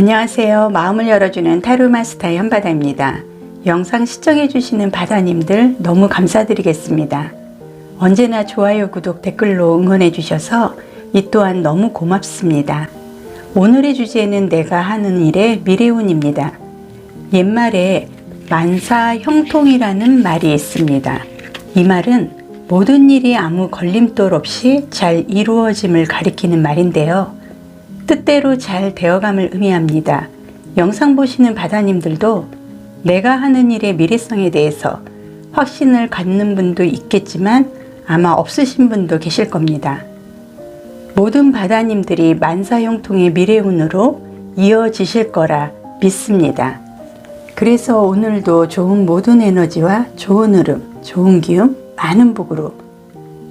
안녕하세요. 마음을 열어주는 타로 마스터의 현바다입니다. 영상 시청해주시는 바다님들 너무 감사드리겠습니다. 언제나 좋아요, 구독, 댓글로 응원해주셔서 이 또한 너무 고맙습니다. 오늘의 주제는 내가 하는 일의 미래운입니다. 옛말에 만사형통이라는 말이 있습니다. 이 말은 모든 일이 아무 걸림돌 없이 잘 이루어짐을 가리키는 말인데요. 뜻대로 잘 되어감을 의미합니다. 영상 보시는 바다님들도 내가 하는 일의 미래성에 대해서 확신을 갖는 분도 있겠지만 아마 없으신 분도 계실 겁니다. 모든 바다님들이 만사형통의 미래운으로 이어지실 거라 믿습니다. 그래서 오늘도 좋은 모든 에너지와 좋은 흐름, 좋은 기운, 많은 복으로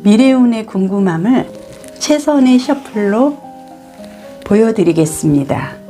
미래운의 궁금함을 최선의 셔플로 보여드리겠습니다.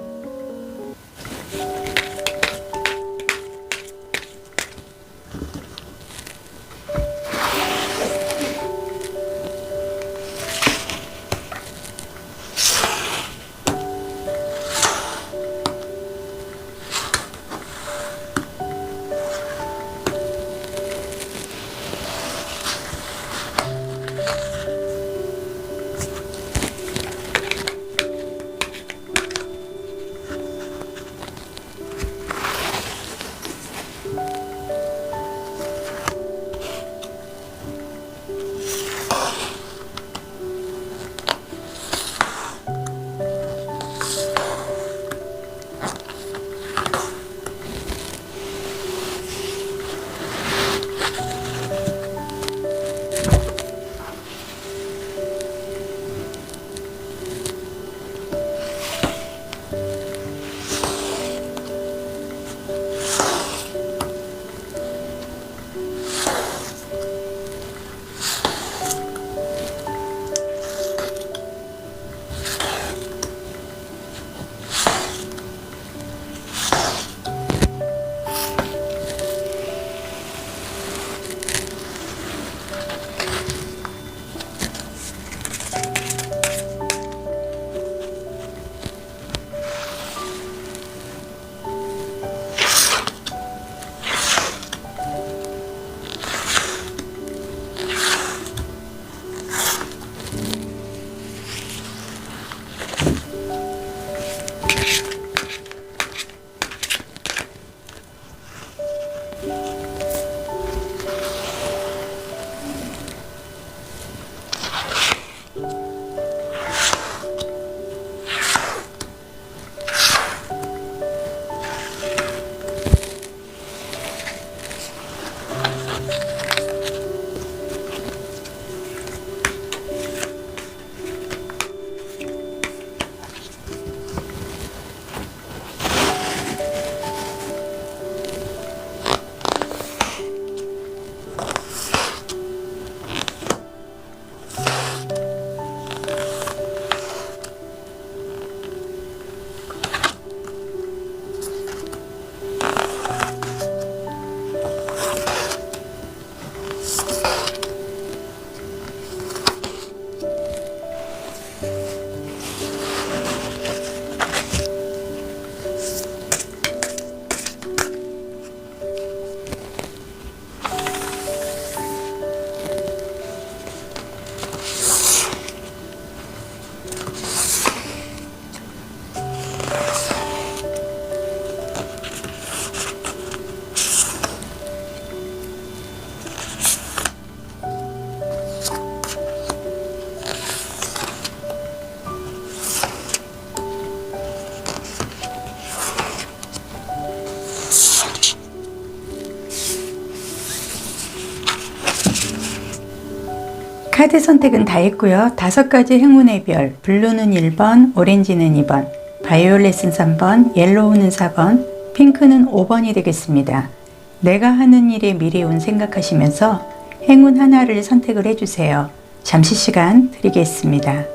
카드 선택은 다 했고요. 5가지 행운의 별, 블루는 1번, 오렌지는 2번, 바이올렛은 3번, 옐로우는 4번, 핑크는 5번이 되겠습니다. 내가 하는 일의 미래운 생각하시면서 행운 하나를 선택을 해주세요. 잠시 시간 드리겠습니다.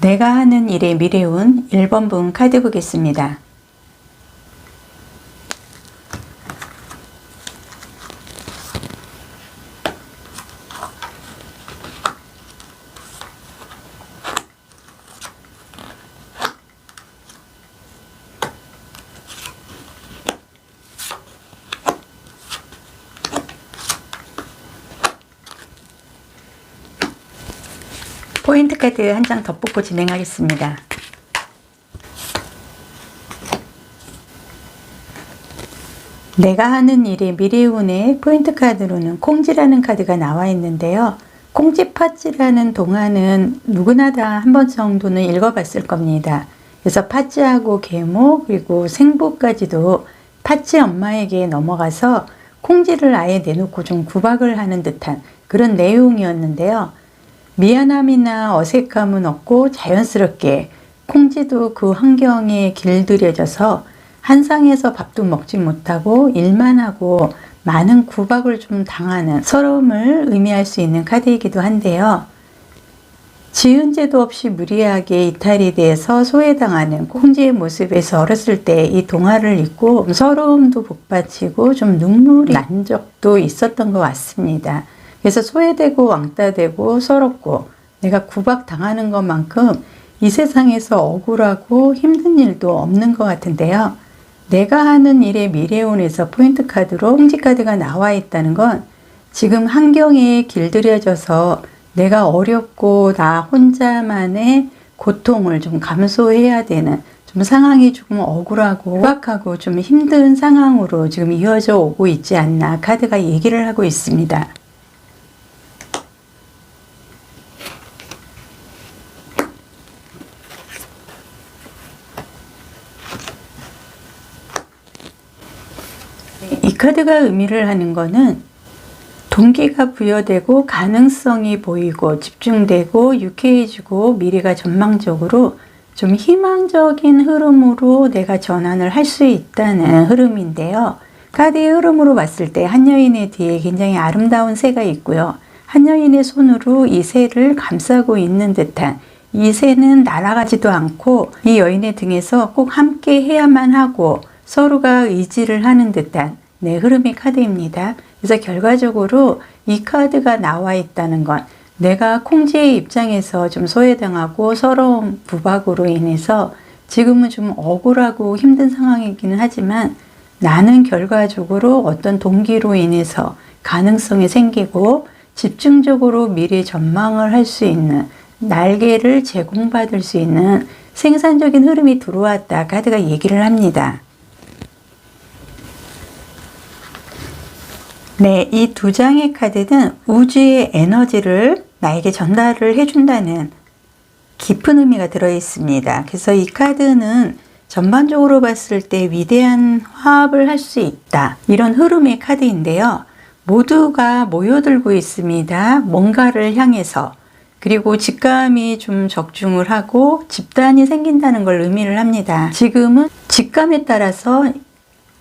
내가 하는 일의 미래운 1번 분 카드 보겠습니다. 포인트 카드 한 장 더 뽑고 진행하겠습니다. 내가 하는 일의 미래운의 포인트 카드로는 콩지라는 카드가 나와 있는데요. 콩지팥쥐라는 동화는 누구나 다 한 번 정도는 읽어봤을 겁니다. 그래서 팥쥐하고 계모 그리고 생부까지도 팥쥐 엄마에게 넘어가서 콩지를 아예 내놓고 좀 구박을 하는 듯한 그런 내용이었는데요. 미안함이나 어색함은 없고 자연스럽게 콩지도 그 환경에 길들여져서 한상에서 밥도 먹지 못하고 일만 하고 많은 구박을 좀 당하는 서러움을 의미할 수 있는 카드이기도 한데요. 지은 죄도 없이 무리하게 이탈이 돼서 소외당하는 콩지의 모습에서 어렸을 때 이 동화를 읽고 서러움도 복받치고 좀 눈물이 난 적도 있었던 것 같습니다. 그래서 소외되고 왕따되고 서럽고 내가 구박당하는 것만큼 이 세상에서 억울하고 힘든 일도 없는 것 같은데요. 내가 하는 일의 미래운에서 포인트 카드로 콩지 카드가 나와 있다는 건 지금 환경에 길들여져서 내가 어렵고 나 혼자만의 고통을 좀 감수해야 되는 좀 상황이 조금 억울하고 후박하고 좀 힘든 상황으로 지금 이어져 오고 있지 않나 카드가 얘기를 하고 있습니다. 이 카드가 의미를 하는 거는 동기가 부여되고 가능성이 보이고 집중되고 유쾌해지고 미래가 전망적으로 좀 희망적인 흐름으로 내가 전환을 할 수 있다는 흐름인데요. 카드의 흐름으로 봤을 때 한 여인의 뒤에 굉장히 아름다운 새가 있고요. 한 여인의 손으로 이 새를 감싸고 있는 듯한 이 새는 날아가지도 않고 이 여인의 등에서 꼭 함께 해야만 하고 서로가 의지를 하는 듯한 흐름의 카드입니다. 그래서 결과적으로 이 카드가 나와 있다는 건 내가 콩지의 입장에서 좀 소외당하고 서러움, 구박으로 인해서 지금은 좀 억울하고 힘든 상황이기는 하지만 나는 결과적으로 어떤 동기로 인해서 가능성이 생기고 집중적으로 미래 전망을 할 수 있는 날개를 제공받을 수 있는 생산적인 흐름이 들어왔다 카드가 얘기를 합니다. 네, 이 두 장의 카드는 우주의 에너지를 나에게 전달을 해준다는 깊은 의미가 들어있습니다. 그래서 이 카드는 전반적으로 봤을 때 위대한 화합을 할 수 있다. 이런 흐름의 카드인데요. 모두가 모여들고 있습니다. 뭔가를 향해서. 그리고 직감이 좀 적중을 하고 집단이 생긴다는 걸 의미를 합니다. 지금은 직감에 따라서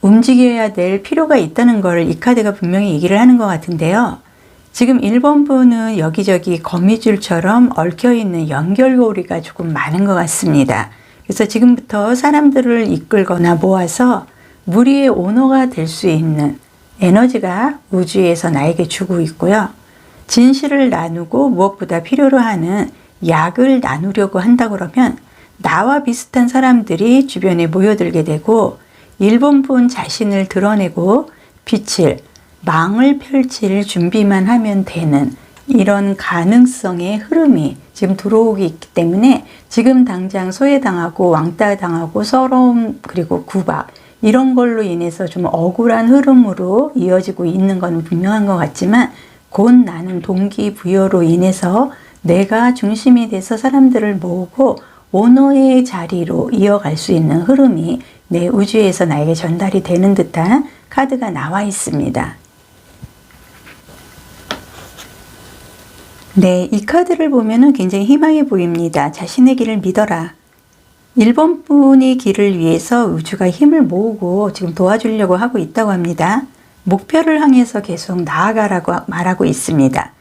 움직여야 될 필요가 있다는 걸 이 카드가 분명히 얘기를 하는 것 같은데요. 지금 1번분은 여기저기 거미줄처럼 얽혀있는 연결고리가 조금 많은 것 같습니다. 그래서 지금부터 사람들을 이끌거나 모아서 무리의 오너가 될 수 있는 에너지가 우주에서 나에게 주고 있고요. 진실을 나누고 무엇보다 필요로 하는 약을 나누려고 한다 그러면 나와 비슷한 사람들이 주변에 모여들게 되고 1번분 자신을 드러내고 빛을 망을 펼칠 준비만 하면 되는 이런 가능성의 흐름이 지금 들어오기 있기 때문에 지금 당장 소외당하고 왕따당하고 서러움 그리고 구박 이런 걸로 인해서 좀 억울한 흐름으로 이어지고 있는 건 분명한 것 같지만 곧 나는 동기부여로 인해서 내가 중심이 돼서 사람들을 모으고 오너의 자리로 이어갈 수 있는 흐름이 내 우주에서 나에게 전달이 되는 듯한 카드가 나와 있습니다. 네, 이 카드를 보면은 굉장히 희망해 보입니다. 자신의 길을 믿어라. 1번 분의 길을 위해서 우주가 힘을 모으고 지금 도와주려고 하고 있다고 합니다. 목표를 향해서 계속 나아가라고 말하고 있습니다.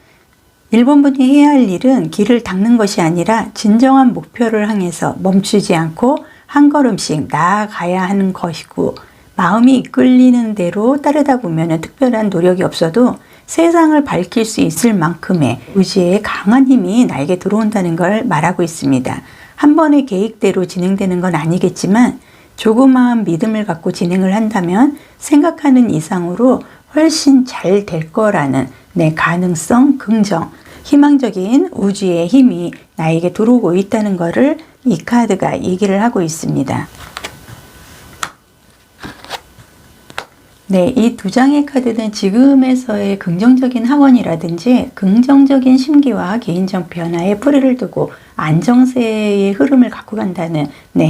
1번 분이 해야 할 일은 길을 닦는 것이 아니라 진정한 목표를 향해서 멈추지 않고 한 걸음씩 나아가야 하는 것이고 마음이 이끌리는 대로 따르다 보면 특별한 노력이 없어도 세상을 밝힐 수 있을 만큼의 우주의 강한 힘이 나에게 들어온다는 걸 말하고 있습니다. 한 번의 계획대로 진행되는 건 아니겠지만 조그마한 믿음을 갖고 진행을 한다면 생각하는 이상으로 훨씬 잘 될 거라는 내 가능성, 긍정 희망적인 우주의 힘이 나에게 들어오고 있다는 것을 이 카드가 얘기를 하고 있습니다. 네, 이 두 장의 카드는 지금에서의 긍정적인 학원이라든지 긍정적인 심기와 개인적 변화에 뿌리를 두고 안정세의 흐름을 갖고 간다는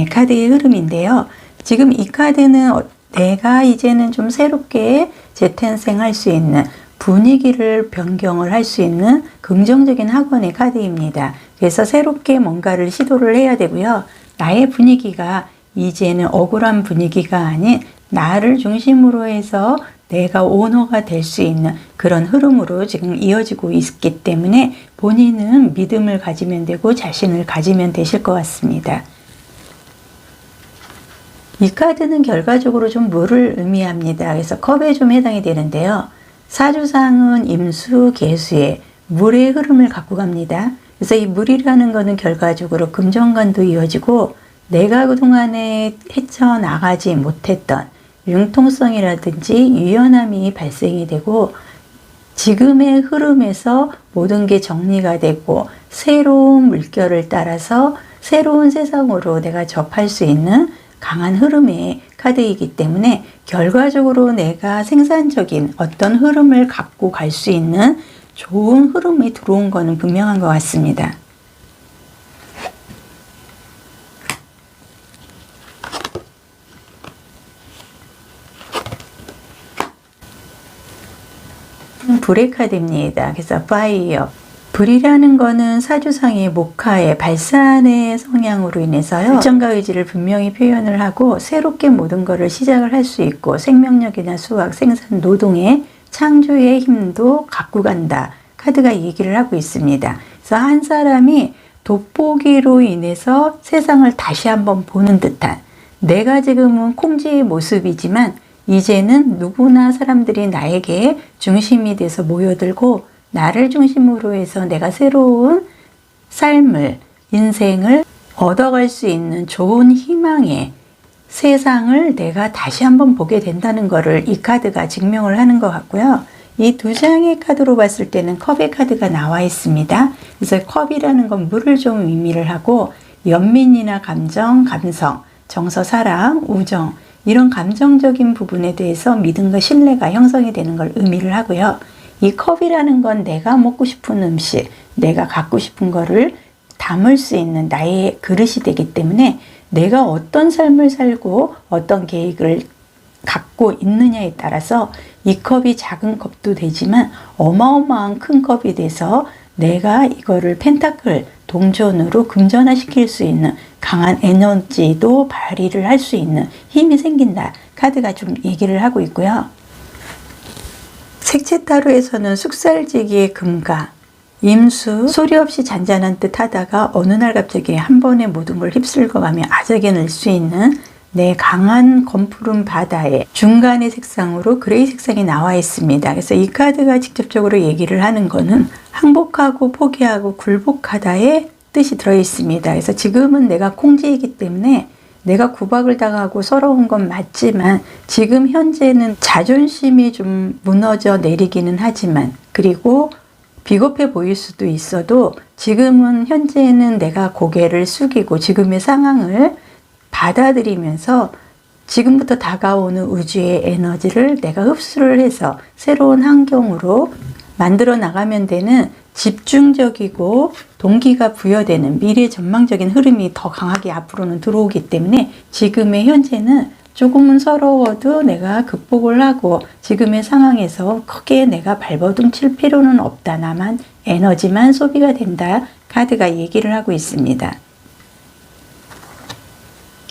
카드의 흐름인데요. 지금 이 카드는 내가 이제는 좀 새롭게 재탄생할 수 있는 분위기를 변경을 할 수 있는 긍정적인 학원의 카드입니다. 그래서 새롭게 뭔가를 시도를 해야 되고요. 나의 분위기가 이제는 억울한 분위기가 아닌 나를 중심으로 해서 내가 오너가 될 수 있는 그런 흐름으로 지금 이어지고 있기 때문에 본인은 믿음을 가지면 되고 자신을 가지면 되실 것 같습니다. 이 카드는 결과적으로 좀 물을 의미합니다. 그래서 컵에 좀 해당이 되는데요. 사주상은 임수, 계수의 물의 흐름을 갖고 갑니다. 그래서 이 물이라는 거는 결과적으로 금전관도 이어지고 내가 그동안에 헤쳐나가지 못했던 융통성이라든지 유연함이 발생이 되고 지금의 흐름에서 모든 게 정리가 되고 새로운 물결을 따라서 새로운 세상으로 내가 접할 수 있는 강한 흐름의 카드이기 때문에 결과적으로 내가 생산적인 어떤 흐름을 갖고 갈 수 있는 좋은 흐름이 들어온 거는 분명한 것 같습니다. 불의 카드입니다. 그래서 파이어. 불이라는 거는 사주상의 목화의 발산의 성향으로 인해서요. 열정과 의지를 분명히 표현을 하고 새롭게 모든 것을 시작을 할 수 있고 생명력이나 수학, 생산, 노동의 창조의 힘도 갖고 간다. 카드가 얘기를 하고 있습니다. 그래서 한 사람이 돋보기로 인해서 세상을 다시 한번 보는 듯한 내가 지금은 콩쥐의 모습이지만 이제는 누구나 사람들이 나에게 중심이 돼서 모여들고 나를 중심으로 해서 내가 새로운 삶을, 인생을 얻어갈 수 있는 좋은 희망의 세상을 내가 다시 한번 보게 된다는 것을 이 카드가 증명을 하는 것 같고요. 이 두 장의 카드로 봤을 때는 컵의 카드가 나와 있습니다. 그래서 컵이라는 건 물을 좀 의미를 하고 연민이나 감정, 감성, 정서, 사랑, 우정 이런 감정적인 부분에 대해서 믿음과 신뢰가 형성이 되는 걸 의미를 하고요. 이 컵이라는 건 내가 먹고 싶은 음식, 내가 갖고 싶은 거를 담을 수 있는 나의 그릇이 되기 때문에 내가 어떤 삶을 살고 어떤 계획을 갖고 있느냐에 따라서 이 컵이 작은 컵도 되지만 어마어마한 큰 컵이 돼서 내가 이거를 펜타클, 동전으로 금전화시킬 수 있는 강한 에너지도 발휘를 할 수 있는 힘이 생긴다. 카드가 좀 얘기를 하고 있고요. 색채타로에서는 숙살지기의 금가, 임수, 소리 없이 잔잔한 듯 하다가 어느 날 갑자기 한 번에 모든 걸 휩쓸고 가며 아작여낼 수 있는 내 강한 검푸른 바다의 중간의 색상으로 그레이 색상이 나와 있습니다. 그래서 이 카드가 직접적으로 얘기를 하는 거는 항복하고 포기하고 굴복하다의 뜻이 들어 있습니다. 그래서 지금은 내가 콩쥐이기 때문에 내가 구박을 당하고 서러운 건 맞지만 지금 현재는 자존심이 좀 무너져 내리기는 하지만 그리고 비겁해 보일 수도 있어도 지금은 현재는 내가 고개를 숙이고 지금의 상황을 받아들이면서 지금부터 다가오는 우주의 에너지를 내가 흡수를 해서 새로운 환경으로 만들어 나가면 되는 집중적이고 동기가 부여되는 미래 전망적인 흐름이 더 강하게 앞으로는 들어오기 때문에 지금의 현재는 조금은 서러워도 내가 극복을 하고 지금의 상황에서 크게 내가 발버둥 칠 필요는 없다. 나만 에너지만 소비가 된다. 카드가 얘기를 하고 있습니다.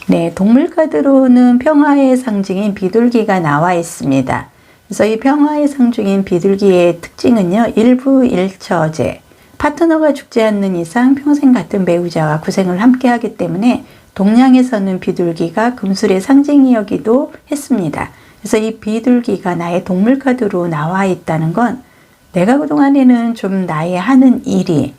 네, 동물 카드로는 평화의 상징인 비둘기가 나와 있습니다. 그래서 이 평화의 상징인 비둘기의 특징은요, 일부일처제. 파트너가 죽지 않는 이상 평생 같은 배우자와 구생을 함께 하기 때문에 동양에서는 비둘기가 금술의 상징이기도 했습니다. 그래서 이 비둘기가 나의 동물 카드로 나와 있다는 건 내가 그동안에는 좀 나의 하는 일이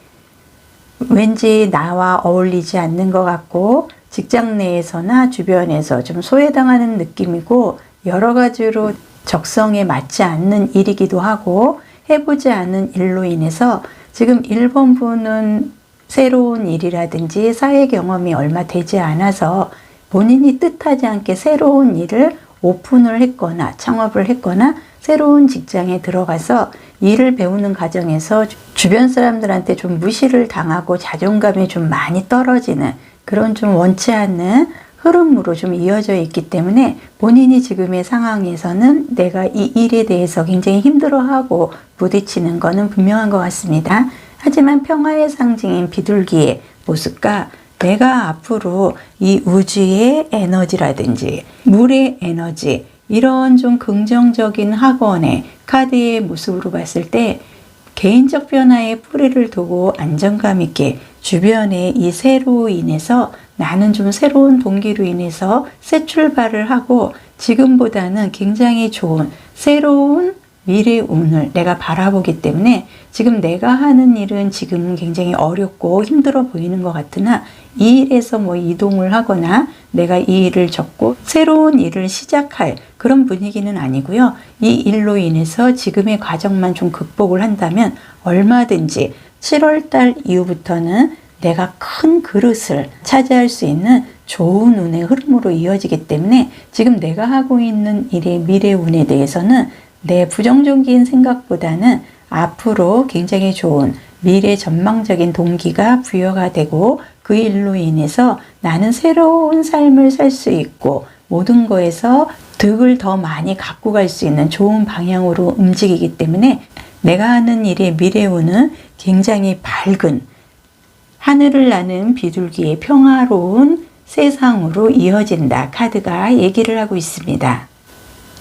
왠지 나와 어울리지 않는 것 같고 직장 내에서나 주변에서 좀 소외당하는 느낌이고 여러 가지로 적성에 맞지 않는 일이기도 하고 해보지 않은 일로 인해서 지금 1번 분은 새로운 일이라든지 사회 경험이 얼마 되지 않아서 본인이 뜻하지 않게 새로운 일을 오픈을 했거나 창업을 했거나 새로운 직장에 들어가서 일을 배우는 과정에서 주변 사람들한테 좀 무시를 당하고 자존감이 좀 많이 떨어지는 그런 좀 원치 않는 흐름으로 좀 이어져 있기 때문에 본인이 지금의 상황에서는 내가 이 일에 대해서 굉장히 힘들어하고 부딪히는 것은 분명한 것 같습니다. 하지만 평화의 상징인 비둘기의 모습과 내가 앞으로 이 우주의 에너지라든지 물의 에너지 이런 좀 긍정적인 학원의 카드의 모습으로 봤을 때 개인적 변화에 뿌리를 두고 안정감 있게 주변에 이 새로 인해서 나는 좀 새로운 동기로 인해서 새 출발을 하고 지금보다는 굉장히 좋은 새로운 미래의 운을 내가 바라보기 때문에 지금 내가 하는 일은 지금 굉장히 어렵고 힘들어 보이는 것 같으나 이 일에서 뭐 이동을 하거나 내가 이 일을 접고 새로운 일을 시작할 그런 분위기는 아니고요. 이 일로 인해서 지금의 과정만 좀 극복을 한다면 얼마든지 7월 달 이후부터는 내가 큰 그릇을 차지할 수 있는 좋은 운의 흐름으로 이어지기 때문에 지금 내가 하고 있는 일의 미래 운에 대해서는 내 부정적인 생각보다는 앞으로 굉장히 좋은 미래 전망적인 동기가 부여가 되고 그 일로 인해서 나는 새로운 삶을 살 수 있고 모든 거에서 득을 더 많이 갖고 갈 수 있는 좋은 방향으로 움직이기 때문에 내가 하는 일의 미래운은 굉장히 밝은 하늘을 나는 비둘기의 평화로운 세상으로 이어진다. 카드가 얘기를 하고 있습니다.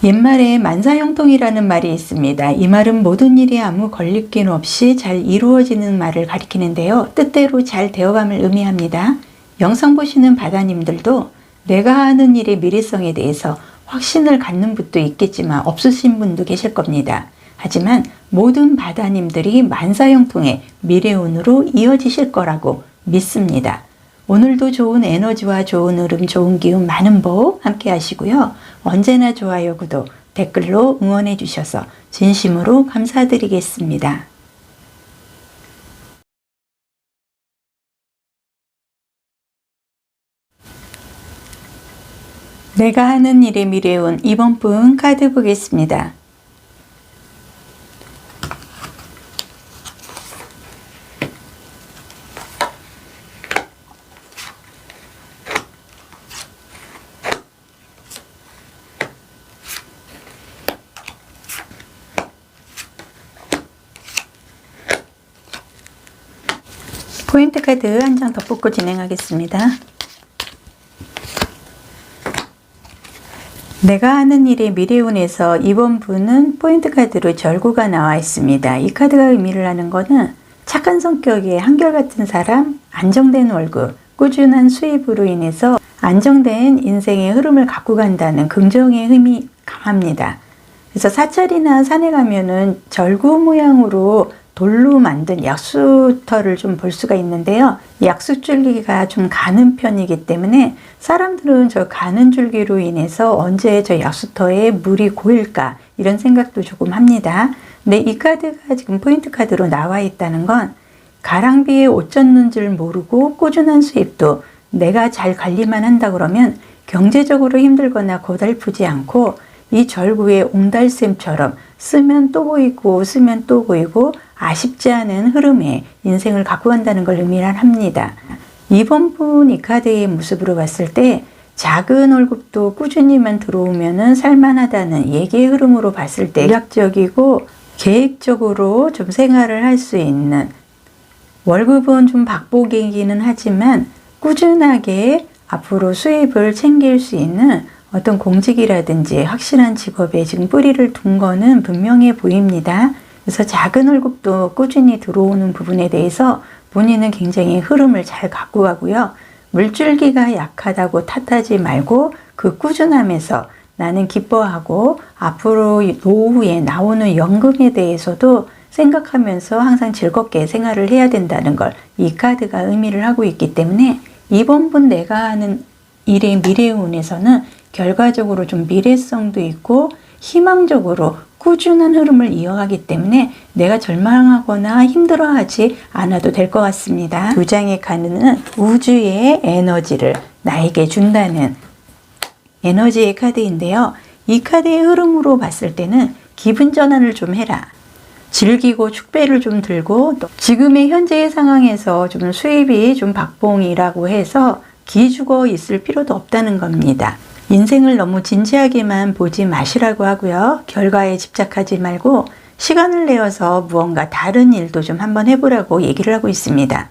옛말에 만사형통이라는 말이 있습니다. 이 말은 모든 일이 아무 걸림길 없이 잘 이루어지는 말을 가리키는데요. 뜻대로 잘 되어감을 의미합니다. 영상 보시는 바다님들도 내가 하는 일의 미래성에 대해서 확신을 갖는 분도 있겠지만 없으신 분도 계실 겁니다. 하지만 모든 바다님들이 만사형통의 미래운으로 이어지실 거라고 믿습니다. 오늘도 좋은 에너지와 좋은 흐름, 좋은 기운, 많은 복 함께 하시고요. 언제나 좋아요, 구독, 댓글로 응원해 주셔서 진심으로 감사드리겠습니다. 내가 하는 일의 미래운 이번 분 카드 보겠습니다. 포인트 카드 한 장 더 뽑고 진행하겠습니다. 내가 하는 일의 미래운에서 이번 분은 포인트 카드로 절구가 나와 있습니다. 이 카드가 의미를 하는 것은 착한 성격의 한결같은 사람, 안정된 월급, 꾸준한 수입으로 인해서 안정된 인생의 흐름을 갖고 간다는 긍정의 힘이 강합니다. 그래서 사찰이나 산에 가면은 절구 모양으로 돌로 만든 약수터를 좀 볼 수가 있는데요. 약수줄기가 좀 가는 편이기 때문에 사람들은 저 가는 줄기로 인해서 언제 저 약수터에 물이 고일까 이런 생각도 조금 합니다. 근데 이 카드가 지금 포인트 카드로 나와 있다는 건 가랑비에 옷 젖는 줄 모르고 꾸준한 수입도 내가 잘 관리만 한다 그러면 경제적으로 힘들거나 고달프지 않고 이 절구의 옹달샘처럼 쓰면 또 보이고 쓰면 또 보이고 아쉽지 않은 흐름의 인생을 갖고 간다는 걸 의미합니다. 이번 분 이 카드의 모습으로 봤을 때 작은 월급도 꾸준히만 들어오면은 살만하다는 얘기의 흐름으로 봤을 때 전략적이고 계획적으로 좀 생활을 할 수 있는 월급은 좀 박복이기는 하지만 꾸준하게 앞으로 수입을 챙길 수 있는 어떤 공직이라든지 확실한 직업에 지금 뿌리를 둔 거는 분명해 보입니다. 그래서 작은 월급도 꾸준히 들어오는 부분에 대해서 본인은 굉장히 흐름을 잘 갖고 가고요. 물줄기가 약하다고 탓하지 말고 그 꾸준함에서 나는 기뻐하고 앞으로 노후에 나오는 연금에 대해서도 생각하면서 항상 즐겁게 생활을 해야 된다는 걸 이 카드가 의미를 하고 있기 때문에 이번 분 내가 하는 일의 미래운에서는 결과적으로 좀 미래성도 있고 희망적으로 꾸준한 흐름을 이어가기 때문에 내가 절망하거나 힘들어하지 않아도 될 것 같습니다. 두 장의 카드는 우주의 에너지를 나에게 준다는 에너지의 카드인데요. 이 카드의 흐름으로 봤을 때는 기분 전환을 좀 해라. 즐기고 축배를 좀 들고 또 지금의 현재의 상황에서 좀 수입이 좀 박봉이라고 해서 기죽어 있을 필요도 없다는 겁니다. 인생을 너무 진지하게만 보지 마시라고 하고요. 결과에 집착하지 말고 시간을 내어서 무언가 다른 일도 좀 한번 해보라고 얘기를 하고 있습니다.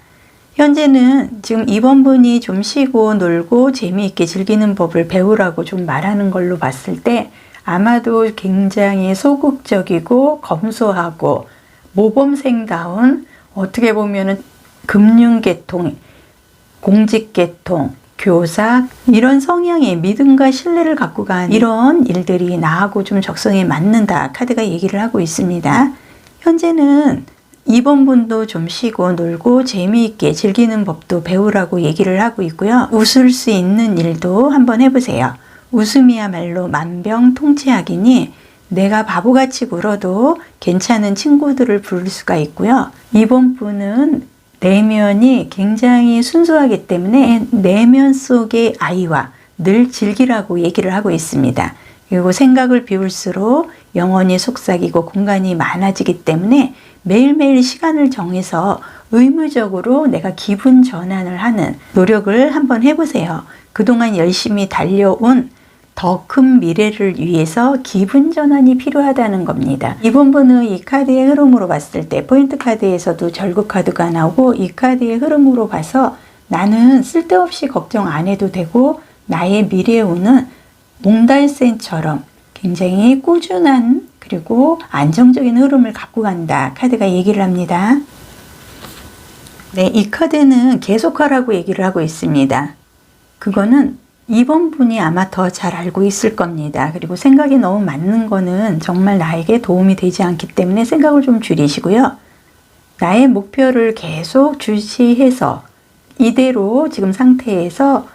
현재는 지금 이번 분이 좀 쉬고 놀고 재미있게 즐기는 법을 배우라고 좀 말하는 걸로 봤을 때 아마도 굉장히 소극적이고 검소하고 모범생다운 어떻게 보면은 금융계통, 공직계통, 교사 이런 성향의 믿음과 신뢰를 갖고 간 이런 일들이 나하고 좀 적성에 맞는다 카드가 얘기를 하고 있습니다. 현재는 이번 분도 좀 쉬고 놀고 재미있게 즐기는 법도 배우라고 얘기를 하고 있고요. 웃을 수 있는 일도 한번 해보세요. 웃음이야말로 만병통치약이니 내가 바보같이 굴어도 괜찮은 친구들을 부를 수가 있고요. 이번 분은 내면이 굉장히 순수하기 때문에 내면 속의 아이와 늘 즐기라고 얘기를 하고 있습니다. 그리고 생각을 비울수록 영혼이 속삭이고 공간이 많아지기 때문에 매일매일 시간을 정해서 의무적으로 내가 기분 전환을 하는 노력을 한번 해보세요. 그동안 열심히 달려온 더 큰 미래를 위해서 기분 전환이 필요하다는 겁니다. 이번 분은 이 카드의 흐름으로 봤을 때 포인트 카드에서도 절구 카드가 나오고 이 카드의 흐름으로 봐서 나는 쓸데없이 걱정 안 해도 되고 나의 미래에 오는 몽달샘처럼 굉장히 꾸준한 그리고 안정적인 흐름을 갖고 간다 카드가 얘기를 합니다. 네, 이 카드는 계속하라고 얘기를 하고 있습니다. 그거는 이번 분이 아마 더 잘 알고 있을 겁니다. 그리고 생각이 너무 많는 거는 정말 나에게 도움이 되지 않기 때문에 생각을 좀 줄이시고요. 나의 목표를 계속 주시해서 이대로 지금 상태에서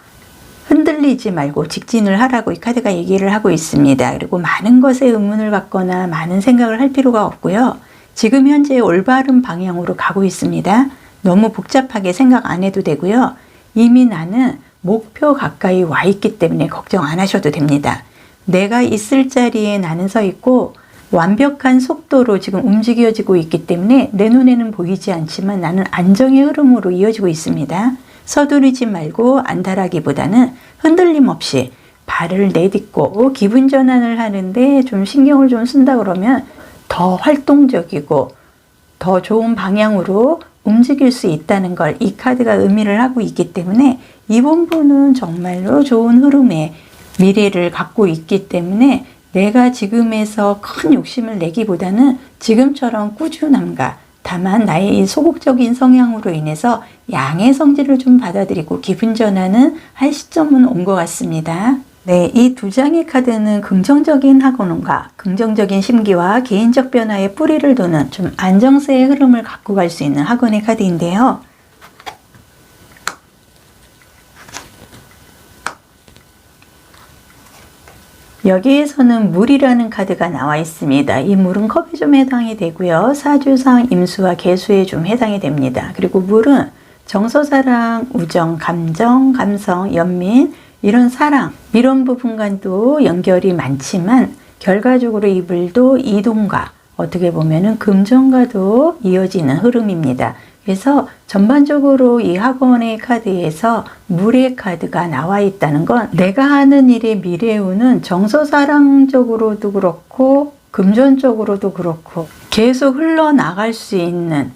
흔들리지 말고 직진을 하라고 이 카드가 얘기를 하고 있습니다. 그리고 많은 것에 의문을 갖거나 많은 생각을 할 필요가 없고요. 지금 현재 올바른 방향으로 가고 있습니다. 너무 복잡하게 생각 안 해도 되고요. 이미 나는 목표 가까이 와 있기 때문에 걱정 안 하셔도 됩니다. 내가 있을 자리에 나는 서 있고 완벽한 속도로 지금 움직여지고 있기 때문에 내 눈에는 보이지 않지만 나는 안정의 흐름으로 이어지고 있습니다. 서두르지 말고 안달하기보다는 흔들림 없이 발을 내딛고 기분 전환을 하는데 좀 신경을 좀 쓴다 그러면 더 활동적이고 더 좋은 방향으로 움직일 수 있다는 걸 이 카드가 의미를 하고 있기 때문에 이번 분은 정말로 좋은 흐름의 미래를 갖고 있기 때문에 내가 지금에서 큰 욕심을 내기보다는 지금처럼 꾸준함과 다만 나의 이 소극적인 성향으로 인해서 양의 성질을 좀 받아들이고 기분 전환은 할 시점은 온 것 같습니다. 네, 이 두 장의 카드는 긍정적인 학원과 긍정적인 심기와 개인적 변화에 뿌리를 두는 좀 안정세의 흐름을 갖고 갈 수 있는 학원의 카드인데요. 여기에서는 물이라는 카드가 나와 있습니다. 이 물은 컵에 좀 해당이 되고요. 사주상, 임수와 개수에 좀 해당이 됩니다. 그리고 물은 정서사랑, 우정, 감정, 감성, 연민 이런 사랑 이런 부분과도 연결이 많지만 결과적으로 이 물도 이동과 어떻게 보면은 금전과도 이어지는 흐름입니다. 그래서 전반적으로 이 학원의 카드에서 물의 카드가 나와 있다는 건 내가 하는 일의 미래우는 정서사랑적으로도 그렇고 금전적으로도 그렇고 계속 흘러나갈 수 있는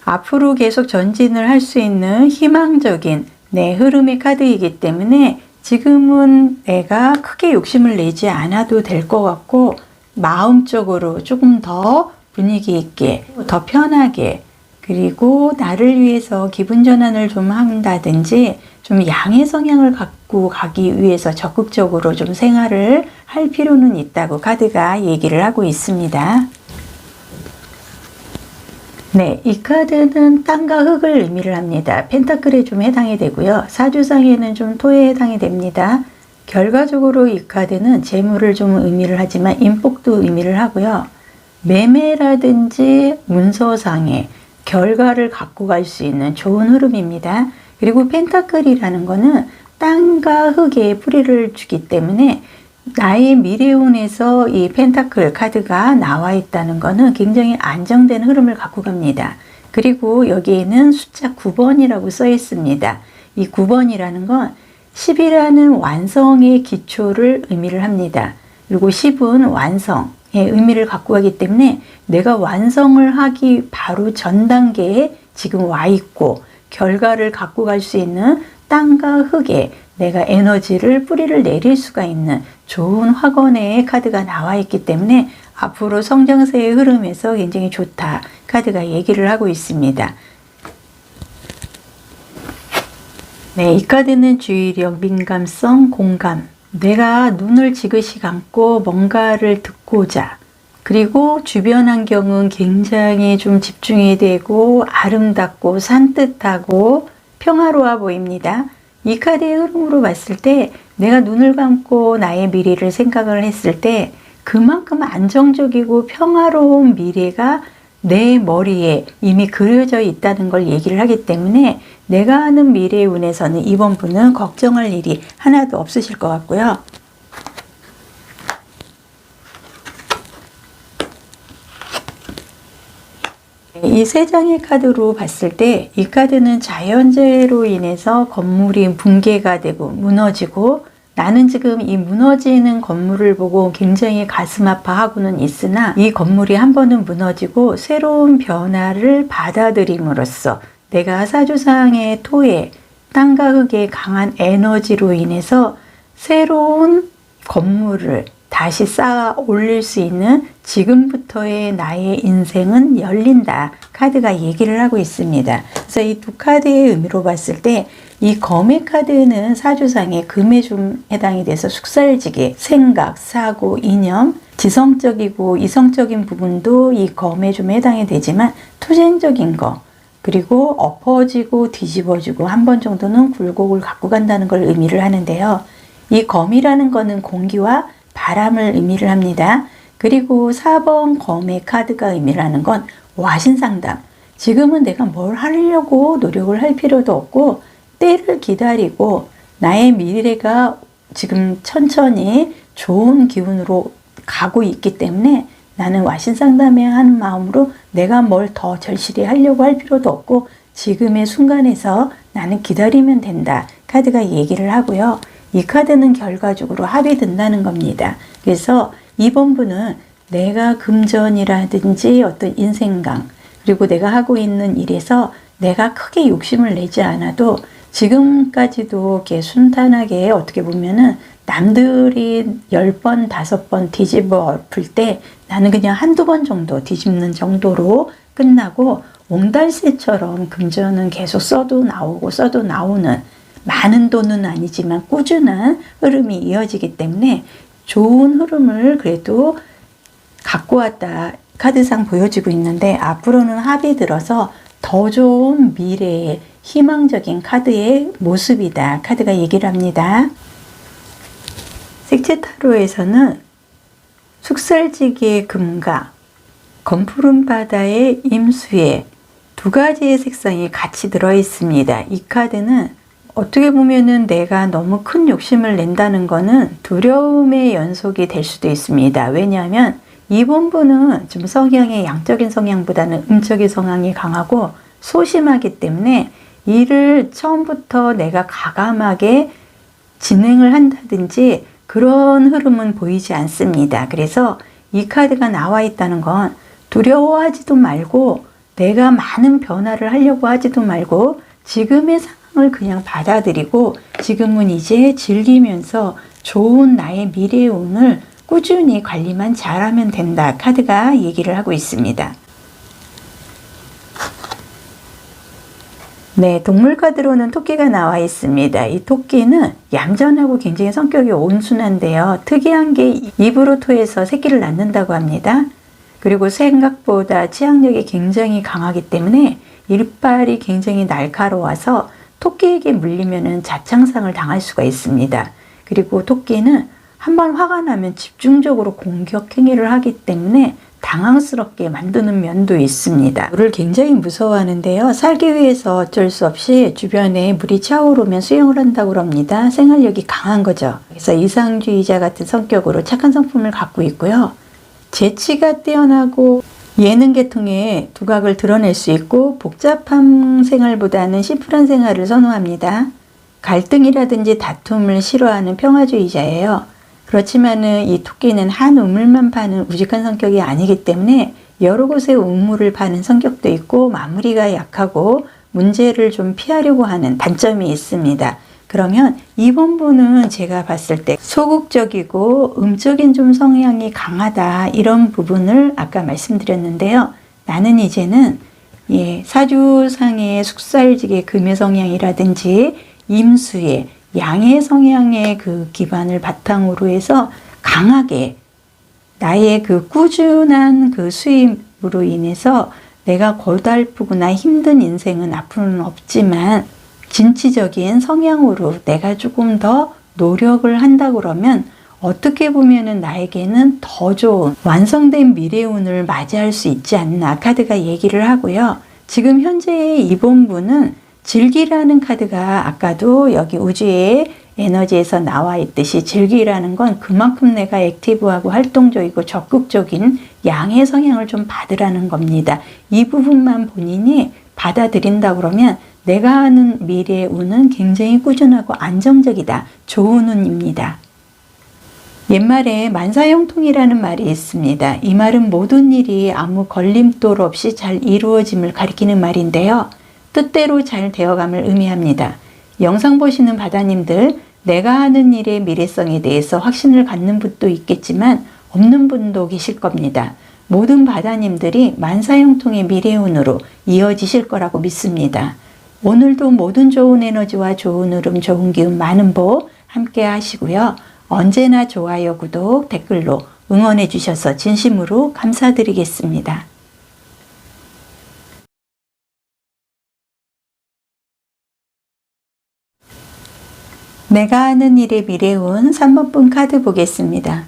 앞으로 계속 전진을 할 수 있는 희망적인 내 흐름의 카드이기 때문에 지금은 내가 크게 욕심을 내지 않아도 될 것 같고 마음적으로 조금 더 분위기 있게 더 편하게 그리고 나를 위해서 기분 전환을 좀 한다든지 좀 양의 성향을 갖고 가기 위해서 적극적으로 좀 생활을 할 필요는 있다고 카드가 얘기를 하고 있습니다. 네, 이 카드는 땅과 흙을 의미를 합니다. 펜타클에 좀 해당이 되고요. 사주상에는 좀 토에 해당이 됩니다. 결과적으로 이 카드는 재물을 좀 의미를 하지만 인복도 의미를 하고요. 매매라든지 문서상의 결과를 갖고 갈 수 있는 좋은 흐름입니다. 그리고 펜타클이라는 거는 땅과 흙에 뿌리를 주기 때문에 나의 미래운에서 이 펜타클 카드가 나와 있다는 거는 굉장히 안정된 흐름을 갖고 갑니다. 그리고 여기에는 숫자 9번이라고 써 있습니다. 이 9번이라는 건 10이라는 완성의 기초를 의미를 합니다. 그리고 10은 완성의 의미를 갖고 가기 때문에 내가 완성을 하기 바로 전 단계에 지금 와 있고 결과를 갖고 갈 수 있는 땅과 흙에 내가 에너지를 뿌리를 내릴 수가 있는 좋은 확언의 카드가 나와 있기 때문에 앞으로 성장세의 흐름에서 굉장히 좋다 카드가 얘기를 하고 있습니다. 네, 이 카드는 주의력, 민감성, 공감, 내가 눈을 지그시 감고 뭔가를 듣고자, 그리고 주변 환경은 굉장히 좀 집중이 되고 아름답고 산뜻하고 평화로워 보입니다. 이 카드의 흐름으로 봤을 때 내가 눈을 감고 나의 미래를 생각을 했을 때 그만큼 안정적이고 평화로운 미래가 내 머리에 이미 그려져 있다는 걸 얘기를 하기 때문에 내가 아는 미래의 운에서는 이번 분은 걱정할 일이 하나도 없으실 것 같고요. 이 세 장의 카드로 봤을 때 이 카드는 자연재해로 인해서 건물이 붕괴가 되고 무너지고 나는 지금 이 무너지는 건물을 보고 굉장히 가슴 아파하고는 있으나 이 건물이 한 번은 무너지고 새로운 변화를 받아들임으로써 내가 사주상의 토에 땅과 흙의 강한 에너지로 인해서 새로운 건물을 다시 쌓아 올릴 수 있는 지금부터의 나의 인생은 열린다 카드가 얘기를 하고 있습니다. 그래서 이 두 카드의 의미로 봤을 때 이 검의 카드는 사주상의 금에 좀 해당이 돼서 숙살지기, 생각, 사고, 이념, 지성적이고 이성적인 부분도 이 검에 좀 해당이 되지만 투쟁적인 거, 그리고 엎어지고 뒤집어지고 한 번 정도는 굴곡을 갖고 간다는 걸 의미를 하는데요. 이 검이라는 거는 공기와 바람을 의미를 합니다. 그리고 4번 검의 카드가 의미를 하는 건 와신상담. 지금은 내가 뭘 하려고 노력을 할 필요도 없고 때를 기다리고 나의 미래가 지금 천천히 좋은 기운으로 가고 있기 때문에 나는 와신상담에 하는 마음으로 내가 뭘 더 절실히 하려고 할 필요도 없고 지금의 순간에서 나는 기다리면 된다 카드가 얘기를 하고요. 이 카드는 결과적으로 합이 된다는 겁니다. 그래서 이번 분은 내가 금전이라든지 어떤 인생강 그리고 내가 하고 있는 일에서 내가 크게 욕심을 내지 않아도 지금까지도 이렇게 순탄하게 어떻게 보면은 남들이 10번, 5번 뒤집어 엎을 때 나는 그냥 한두 번 정도 뒤집는 정도로 끝나고 옹달새처럼 금전은 계속 써도 나오고 써도 나오는 많은 돈은 아니지만 꾸준한 흐름이 이어지기 때문에 좋은 흐름을 그래도 갖고 왔다 카드상 보여지고 있는데 앞으로는 합이 들어서 더 좋은 미래의 희망적인 카드의 모습이다 카드가 얘기를 합니다. 색채타로에서는 숙살지기의 금과 검푸른 바다의 임수의 두 가지의 색상이 같이 들어 있습니다. 이 카드는 어떻게 보면은 내가 너무 큰 욕심을 낸다는 거는 두려움의 연속이 될 수도 있습니다. 왜냐하면 이번 분은 좀 성향이 양적인 성향보다는 음적인 성향이 강하고 소심하기 때문에 일을 처음부터 내가 과감하게 진행을 한다든지 그런 흐름은 보이지 않습니다. 그래서 이 카드가 나와 있다는 건 두려워하지도 말고 내가 많은 변화를 하려고 하지도 말고 지금의 상황을 그냥 받아들이고 지금은 이제 즐기면서 좋은 나의 미래의 운을 꾸준히 관리만 잘하면 된다 카드가 얘기를 하고 있습니다. 네, 동물 카드로는 토끼가 나와 있습니다. 이 토끼는 얌전하고 굉장히 성격이 온순한데요. 특이한 게 입으로 토해서 새끼를 낳는다고 합니다. 그리고 생각보다 치악력이 굉장히 강하기 때문에 이빨이 굉장히 날카로워서 토끼에게 물리면은 자창상을 당할 수가 있습니다. 그리고 토끼는 한번 화가 나면 집중적으로 공격 행위를 하기 때문에 당황스럽게 만드는 면도 있습니다. 물을 굉장히 무서워하는데요. 살기 위해서 어쩔 수 없이 주변에 물이 차오르면 수영을 한다고 합니다. 생활력이 강한 거죠. 그래서 이상주의자 같은 성격으로 착한 성품을 갖고 있고요. 재치가 뛰어나고 예능 계통의 두각을 드러낼 수 있고 복잡한 생활보다는 심플한 생활을 선호합니다. 갈등이라든지 다툼을 싫어하는 평화주의자예요. 그렇지만은 이 토끼는 한 우물만 파는 우직한 성격이 아니기 때문에 여러 곳에 우물을 파는 성격도 있고 마무리가 약하고 문제를 좀 피하려고 하는 단점이 있습니다. 그러면 이번 분은 제가 봤을 때 소극적이고 음적인 좀 성향이 강하다 이런 부분을 아까 말씀드렸는데요. 나는 이제는 사주상의 숙살직의 금의 성향이라든지 임수의 양의 성향의 그 기반을 바탕으로 해서 강하게 나의 그 꾸준한 그 수입으로 인해서 내가 고달프거나 힘든 인생은 앞으로는 없지만 진취적인 성향으로 내가 조금 더 노력을 한다 그러면 어떻게 보면은 나에게는 더 좋은 완성된 미래운을 맞이할 수 있지 않나 카드가 얘기를 하고요. 지금 현재의 이번 분은 즐기라는 카드가 아까도 여기 우주의 에너지에서 나와 있듯이 즐기라는 건 그만큼 내가 액티브하고 활동적이고 적극적인 양의 성향을 좀 받으라는 겁니다. 이 부분만 본인이 받아들인다 그러면 내가 하는 미래의 운은 굉장히 꾸준하고 안정적이다. 좋은 운입니다. 옛말에 만사형통이라는 말이 있습니다. 이 말은 모든 일이 아무 걸림돌 없이 잘 이루어짐을 가리키는 말인데요. 뜻대로 잘 되어감을 의미합니다. 영상 보시는 바다님들, 내가 하는 일의 미래성에 대해서 확신을 갖는 분도 있겠지만 없는 분도 계실 겁니다. 모든 바다님들이 만사형통의 미래운으로 이어지실 거라고 믿습니다. 오늘도 모든 좋은 에너지와 좋은 흐름, 좋은 기운, 많은 복 함께 하시고요. 언제나 좋아요, 구독, 댓글로 응원해 주셔서 진심으로 감사드리겠습니다. 내가 하는 일의 미래운 3번분 카드 보겠습니다.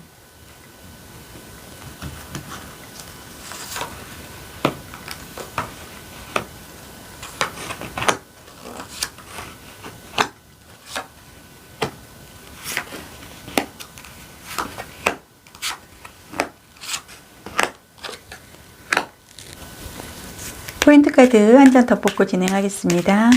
포인트 카드 한 장 더 뽑고 진행하겠습니다.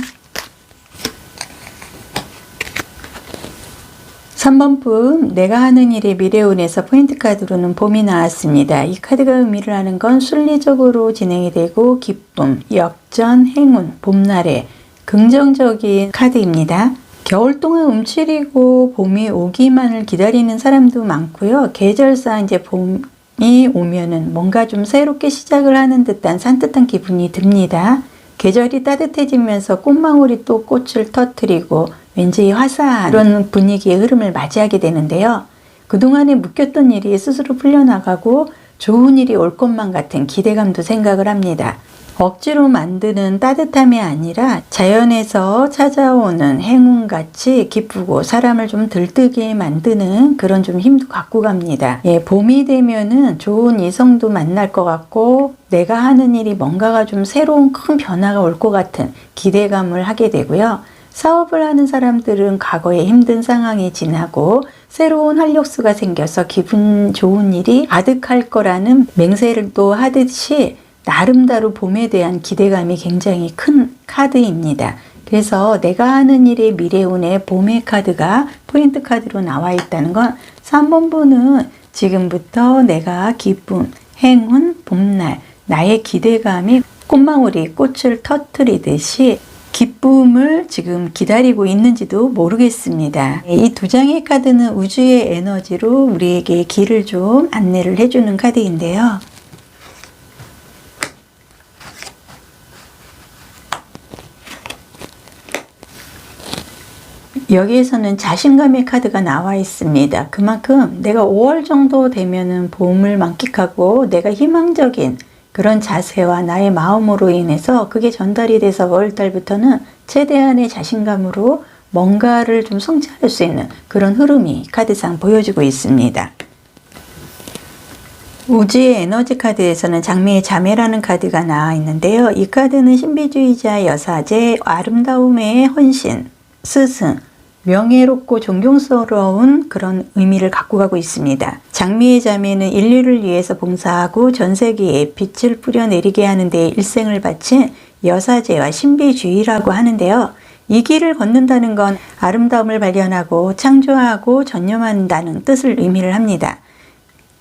3번분 내가 하는 일의 미래운에서 포인트 카드로는 봄이 나왔습니다. 이 카드가 의미를 하는 건 순리적으로 진행이 되고 기쁨, 역전, 행운, 봄날의 긍정적인 카드입니다. 겨울 동안 움츠리고 봄이 오기만을 기다리는 사람도 많고요. 계절상 이제 봄이 오면은 뭔가 좀 새롭게 시작을 하는 듯한 산뜻한 기분이 듭니다. 계절이 따뜻해지면서 꽃망울이 또 꽃을 터뜨리고 왠지 화사한 그런 분위기의 흐름을 맞이하게 되는데요. 그동안에 묶였던 일이 스스로 풀려나가고 좋은 일이 올 것만 같은 기대감도 생각을 합니다. 억지로 만드는 따뜻함이 아니라 자연에서 찾아오는 행운같이 기쁘고 사람을 좀 들뜨게 만드는 그런 좀 힘도 갖고 갑니다. 봄이 되면은 좋은 이성도 만날 것 같고 내가 하는 일이 뭔가가 좀 새로운 큰 변화가 올 것 같은 기대감을 하게 되고요. 사업을 하는 사람들은 과거의 힘든 상황이 지나고 새로운 활력소가 생겨서 기분 좋은 일이 가득할 거라는 맹세를 또 하듯이 나름대로 봄에 대한 기대감이 굉장히 큰 카드입니다. 그래서 내가 하는 일의 미래운의 봄의 카드가 포인트 카드로 나와 있다는 건 3번분은 지금부터 내가 기쁨, 행운, 봄날, 나의 기대감이 꽃망울이 꽃을 터뜨리듯이 기쁨을 지금 기다리고 있는지도 모르겠습니다. 이 두 장의 카드는 우주의 에너지로 우리에게 길을 좀 안내를 해주는 카드인데요. 여기에서는 자신감의 카드가 나와 있습니다. 그만큼 내가 5월 정도 되면은 봄을 만끽하고 내가 희망적인 그런 자세와 나의 마음으로 인해서 그게 전달이 돼서 5월달부터는 최대한의 자신감으로 뭔가를 좀 성취할 수 있는 그런 흐름이 카드상 보여주고 있습니다. 우주의 에너지 카드에서는 장미의 자매라는 카드가 나와 있는데요. 이 카드는 신비주의자 여사제, 아름다움의 헌신, 스승, 명예롭고 존경스러운 그런 의미를 갖고 가고 있습니다. 장미의 자매는 인류를 위해서 봉사하고 전 세계에 빛을 뿌려내리게 하는 데 일생을 바친 여사제와 신비주의라고 하는데요. 이 길을 걷는다는 건 아름다움을 발견하고 창조하고 전념한다는 뜻을 의미를 합니다.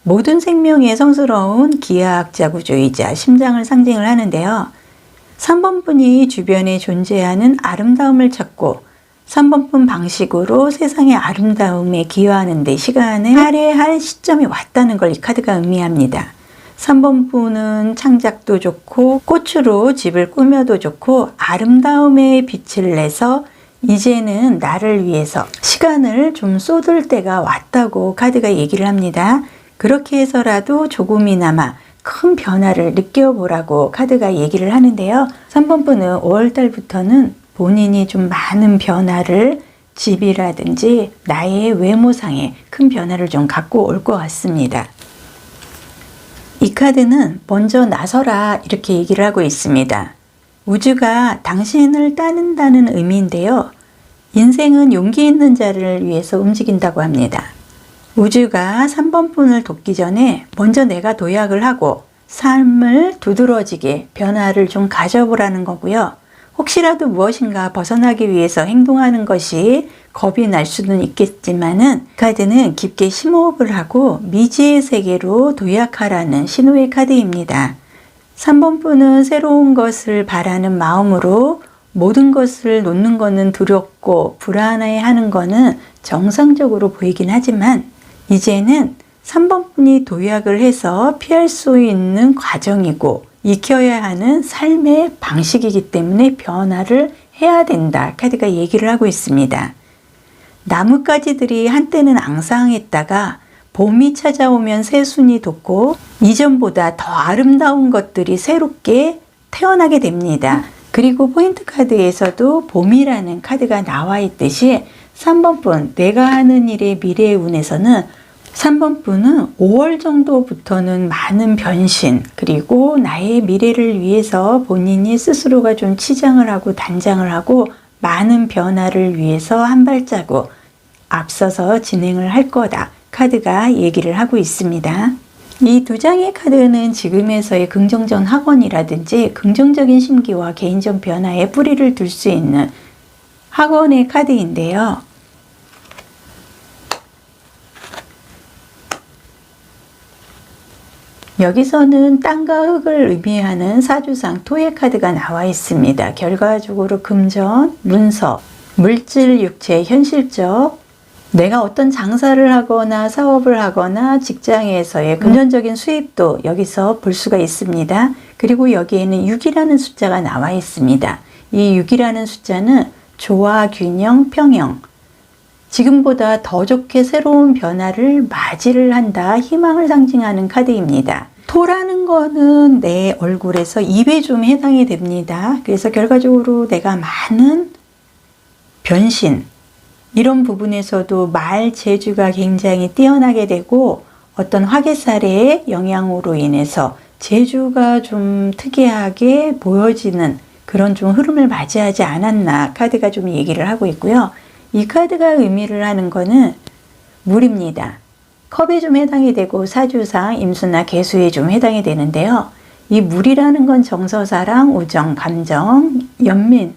모든 생명의 성스러운 기하학자 구조이자 심장을 상징을 하는데요. 3번 분이 주변에 존재하는 아름다움을 찾고 3번 분 방식으로 세상의 아름다움에 기여하는 데 시간을 할애할 시점이 왔다는 걸 이 카드가 의미합니다. 3번 분은 창작도 좋고 꽃으로 집을 꾸며도 좋고 아름다움의 빛을 내서 이제는 나를 위해서 시간을 좀 쏟을 때가 왔다고 카드가 얘기를 합니다. 그렇게 해서라도 조금이나마 큰 변화를 느껴보라고 카드가 얘기를 하는데요. 3번 분은 5월달부터는 본인이 좀 많은 변화를 집이라든지 나의 외모상에 큰 변화를 좀 갖고 올 것 같습니다. 이 카드는 먼저 나서라 이렇게 얘기를 하고 있습니다. 우주가 당신을 따른다는 의미인데요. 인생은 용기 있는 자를 위해서 움직인다고 합니다. 우주가 3번 분을 돕기 전에 먼저 내가 도약을 하고 삶을 두드러지게 변화를 좀 가져보라는 거고요. 혹시라도 무엇인가 벗어나기 위해서 행동하는 것이 겁이 날 수는 있겠지만은 카드는 깊게 심호흡을 하고 미지의 세계로 도약하라는 신호의 카드입니다. 3번 분은 새로운 것을 바라는 마음으로 모든 것을 놓는 것은 두렵고 불안해하는 것은 정상적으로 보이긴 하지만 이제는 3번 분이 도약을 해서 피할 수 있는 과정이고 익혀야 하는 삶의 방식이기 때문에 변화를 해야 된다. 카드가 얘기를 하고 있습니다. 나뭇가지들이 한때는 앙상했다가 봄이 찾아오면 새순이 돋고 이전보다 더 아름다운 것들이 새롭게 태어나게 됩니다. 그리고 포인트 카드에서도 봄이라는 카드가 나와 있듯이 3번 분, 내가 하는 일의 미래의 운에서는 3번 분은 5월 정도부터는 많은 변신, 그리고 나의 미래를 위해서 본인이 스스로가 좀 치장을 하고 단장을 하고 많은 변화를 위해서 한 발자국 앞서서 진행을 할 거다. 카드가 얘기를 하고 있습니다. 이 두 장의 카드는 지금에서의 긍정적 학원이라든지 긍정적인 심기와 개인적 변화에 뿌리를 둘 수 있는 학원의 카드인데요. 여기서는 땅과 흙을 의미하는 사주상 토의 카드가 나와 있습니다. 결과적으로 금전, 문서, 물질, 육체, 현실적, 내가 어떤 장사를 하거나 사업을 하거나 직장에서의 금전적인 수입도 여기서 볼 수가 있습니다. 그리고 여기에는 6이라는 숫자가 나와 있습니다. 이 6이라는 숫자는 조화, 균형, 평형, 지금보다 더 좋게 새로운 변화를 맞이를 한다, 희망을 상징하는 카드입니다. 토라는 거는 내 얼굴에서 입에 좀 해당이 됩니다. 그래서 결과적으로 내가 많은 변신, 이런 부분에서도 말 재주가 굉장히 뛰어나게 되고 어떤 화개살의 영향으로 인해서 재주가 좀 특이하게 보여지는 그런 좀 흐름을 맞이하지 않았나 카드가 좀 얘기를 하고 있고요. 이 카드가 의미를 하는 거는 물입니다. 컵에 좀 해당이 되고 사주상 임수나 개수에 좀 해당이 되는데요. 이 물이라는 건 정서사랑, 우정, 감정, 연민,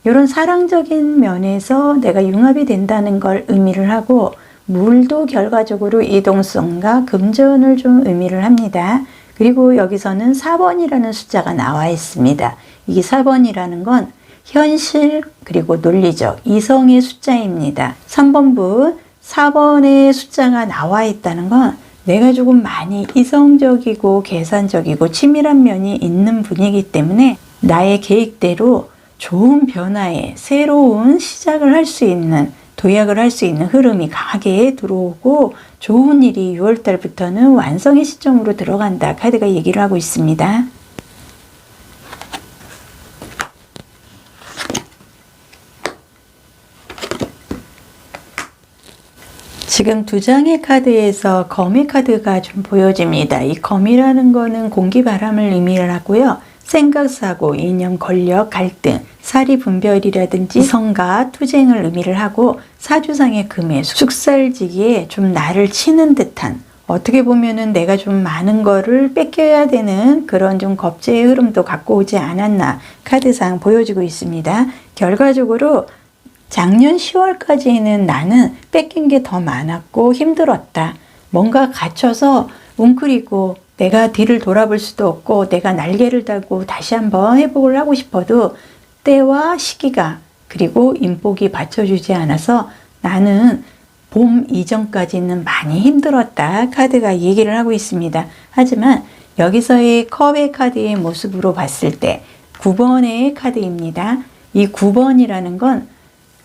이런 사랑적인 면에서 내가 융합이 된다는 걸 의미를 하고 물도 결과적으로 이동성과 금전을 좀 의미를 합니다. 그리고 여기서는 4번이라는 숫자가 나와 있습니다. 이 4번이라는 건 현실 그리고 논리적 이성의 숫자입니다. 3번분 4번의 숫자가 나와 있다는 건 내가 조금 많이 이성적이고 계산적이고 치밀한 면이 있는 분이기 때문에 나의 계획대로 좋은 변화에 새로운 시작을 할 수 있는, 도약을 할 수 있는 흐름이 강하게 들어오고 좋은 일이 6월달부터는 완성의 시점으로 들어간다. 카드가 얘기를 하고 있습니다. 지금 두 장의 카드에서 거미 카드가 좀 보여집니다. 이 거미라는 거는 공기 바람을 의미를 하고요. 생각, 사고, 이념, 권력, 갈등, 사리 분별이라든지 이성과 투쟁을 의미를 하고 사주상의 금의 숙살지기에 좀 나를 치는 듯한, 어떻게 보면은 내가 좀 많은 거를 뺏겨야 되는 그런 좀 겁제의 흐름도 갖고 오지 않았나 카드상 보여지고 있습니다. 결과적으로 작년 10월까지는 나는 뺏긴 게 더 많았고 힘들었다. 뭔가 갇혀서 웅크리고 내가 뒤를 돌아볼 수도 없고 내가 날개를 달고 다시 한번 회복을 하고 싶어도 때와 시기가 그리고 인복이 받쳐주지 않아서 나는 봄 이전까지는 많이 힘들었다. 카드가 얘기를 하고 있습니다. 하지만 여기서의 컵의 카드의 모습으로 봤을 때 9번의 카드입니다. 이 9번이라는 건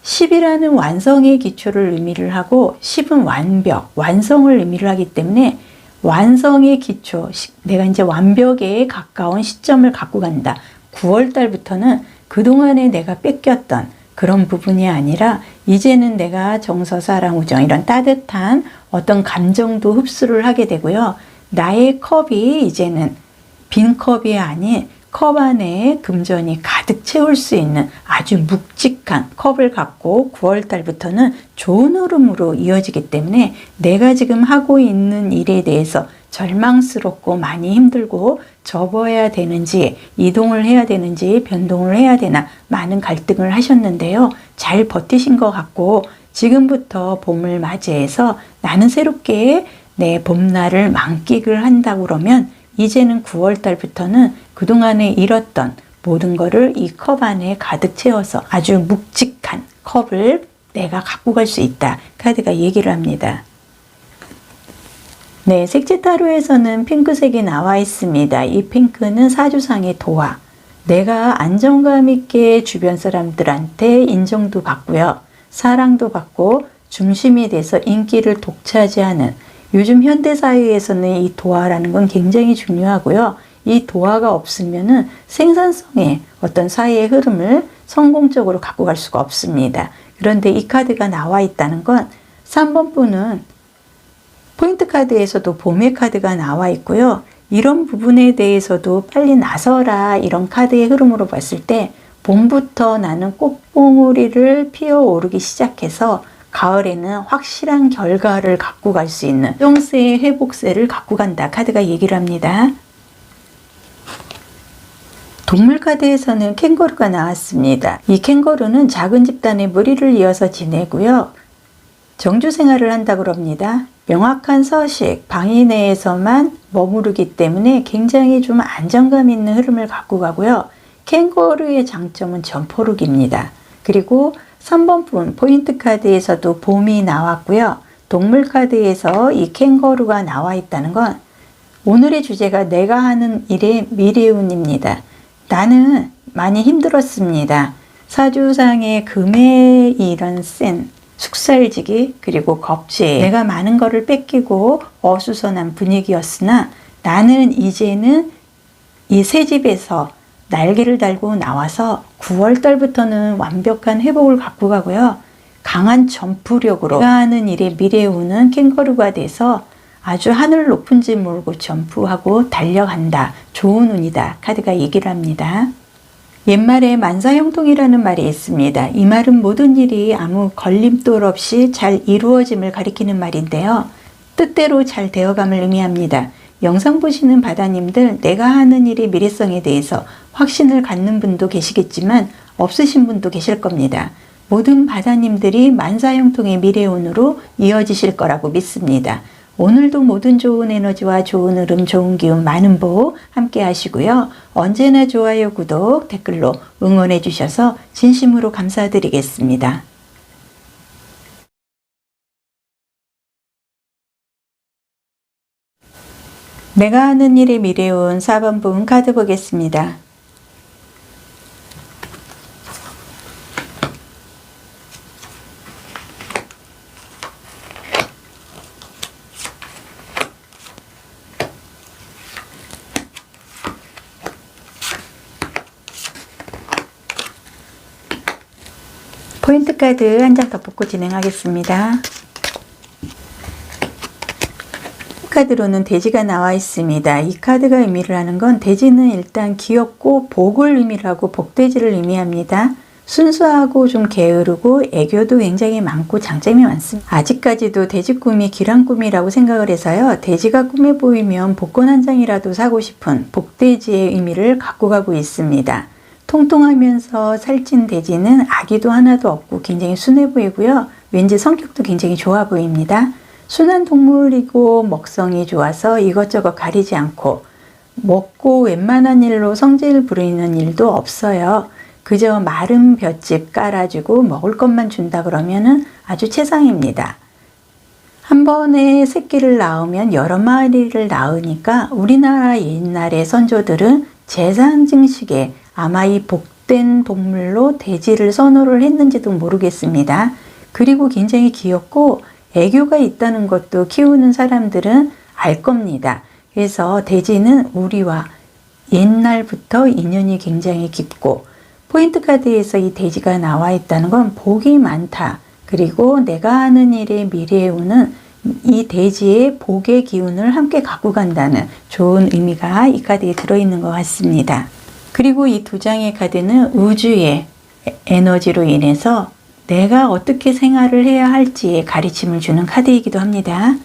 10이라는 완성의 기초를 의미를 하고 10은 완벽, 완성을 의미를 하기 때문에 완성의 기초, 내가 이제 완벽에 가까운 시점을 갖고 간다. 9월 달부터는 그동안에 내가 뺏겼던 그런 부분이 아니라 이제는 내가 정서, 사랑, 우정 이런 따뜻한 어떤 감정도 흡수를 하게 되고요. 나의 컵이 이제는 빈 컵이 아닌 컵 안에 금전이 가득 채울 수 있는 아주 묵직한 컵을 갖고 9월 달부터는 좋은 흐름으로 이어지기 때문에 내가 지금 하고 있는 일에 대해서 절망스럽고 많이 힘들고 접어야 되는지 이동을 해야 되는지 변동을 해야 되나 많은 갈등을 하셨는데요. 잘 버티신 것 같고 지금부터 봄을 맞이해서 나는 새롭게 내 봄날을 만끽을 한다고 그러면 이제는 9월 달부터는 그동안에 잃었던 모든 거를 이 컵 안에 가득 채워서 아주 묵직한 컵을 내가 갖고 갈 수 있다. 카드가 얘기를 합니다. 네, 색지타로에서는 핑크색이 나와 있습니다. 이 핑크는 사주상의 도화. 내가 안정감 있게 주변 사람들한테 인정도 받고요. 사랑도 받고 중심이 돼서 인기를 독차지하는 요즘 현대사회에서는 이 도화라는 건 굉장히 중요하고요. 이 도화가 없으면은 생산성의 어떤 사회의 흐름을 성공적으로 갖고 갈 수가 없습니다. 그런데 이 카드가 나와 있다는 건 3번 분은 포인트 카드에서도 봄의 카드가 나와 있고요. 이런 부분에 대해서도 빨리 나서라 이런 카드의 흐름으로 봤을 때 봄부터 나는 꽃봉오리를 피어오르기 시작해서 가을에는 확실한 결과를 갖고 갈 수 있는 정세의 회복세를 갖고 간다. 카드가 얘기를 합니다. 동물 카드에서는 캥거루가 나왔습니다. 이 캥거루는 작은 집단의 무리를 이어서 지내고요. 정주 생활을 한다고 합니다. 명확한 서식, 방위 내에서만 머무르기 때문에 굉장히 좀 안정감 있는 흐름을 갖고 가고요. 캥거루의 장점은 점포룩입니다. 그리고 3번 분 포인트 카드에서도 봄이 나왔고요. 동물 카드에서 이 캥거루가 나와 있다는 건 오늘의 주제가 내가 하는 일의 미래운입니다. 나는 많이 힘들었습니다. 사주상의 금의 이런 센 숙살지기 그리고 겁제 내가 많은 거를 뺏기고 어수선한 분위기였으나 나는 이제는 이 새 집에서 날개를 달고 나와서 9월 달부터는 완벽한 회복을 갖고 가고요. 강한 점프력으로 내가 하는 일의 미래운은 캥거루가 돼서 아주 하늘 높은 집 몰고 점프하고 달려간다. 좋은 운이다. 카드가 얘기를 합니다. 옛말에 만사형통이라는 말이 있습니다. 이 말은 모든 일이 아무 걸림돌 없이 잘 이루어짐을 가리키는 말인데요. 뜻대로 잘 되어감을 의미합니다. 영상 보시는 바다님들, 내가 하는 일의 미래성에 대해서 확신을 갖는 분도 계시겠지만 없으신 분도 계실 겁니다. 모든 바다님들이 만사형통의 미래운으로 이어지실 거라고 믿습니다. 오늘도 모든 좋은 에너지와 좋은 흐름, 좋은 기운, 많은 복 함께 하시고요. 언제나 좋아요, 구독, 댓글로 응원해 주셔서 진심으로 감사드리겠습니다. 내가 하는 일의 미래운 4번 분 카드 보겠습니다. 포인트 카드 한 장 더 뽑고 진행하겠습니다. 카드로는 돼지가 나와 있습니다. 이 카드가 의미를 하는 건 돼지는 일단 귀엽고 복을 의미를 하고 복돼지를 의미합니다. 순수하고 좀 게으르고 애교도 굉장히 많고 장점이 많습니다. 아직까지도 돼지 꿈이 귀란 꿈이라고 생각을 해서요. 돼지가 꿈에 보이면 복권 한 장이라도 사고 싶은 복돼지의 의미를 갖고 가고 있습니다. 통통하면서 살찐 돼지는 아기도 하나도 없고 굉장히 순해 보이고요. 왠지 성격도 굉장히 좋아 보입니다. 순한 동물이고 먹성이 좋아서 이것저것 가리지 않고 먹고 웬만한 일로 성질 부리는 일도 없어요. 그저 마른 볏짚 깔아주고 먹을 것만 준다 그러면은 아주 최상입니다. 한 번에 새끼를 낳으면 여러 마리를 낳으니까 우리나라 옛날의 선조들은 제사 증식에 아마 이 복된 동물로 돼지를 선호를 했는지도 모르겠습니다. 그리고 굉장히 귀엽고 애교가 있다는 것도 키우는 사람들은 알 겁니다. 그래서 돼지는 우리와 옛날부터 인연이 굉장히 깊고 포인트 카드에서 이 돼지가 나와 있다는 건 복이 많다. 그리고 내가 하는 일의 미래에 오는 이 돼지의 복의 기운을 함께 갖고 간다는 좋은 의미가 이 카드에 들어있는 것 같습니다. 그리고 이 두 장의 카드는 우주의 에너지로 인해서 내가 어떻게 생활을 해야 할지에 가르침을 주는 카드이기도 합니다.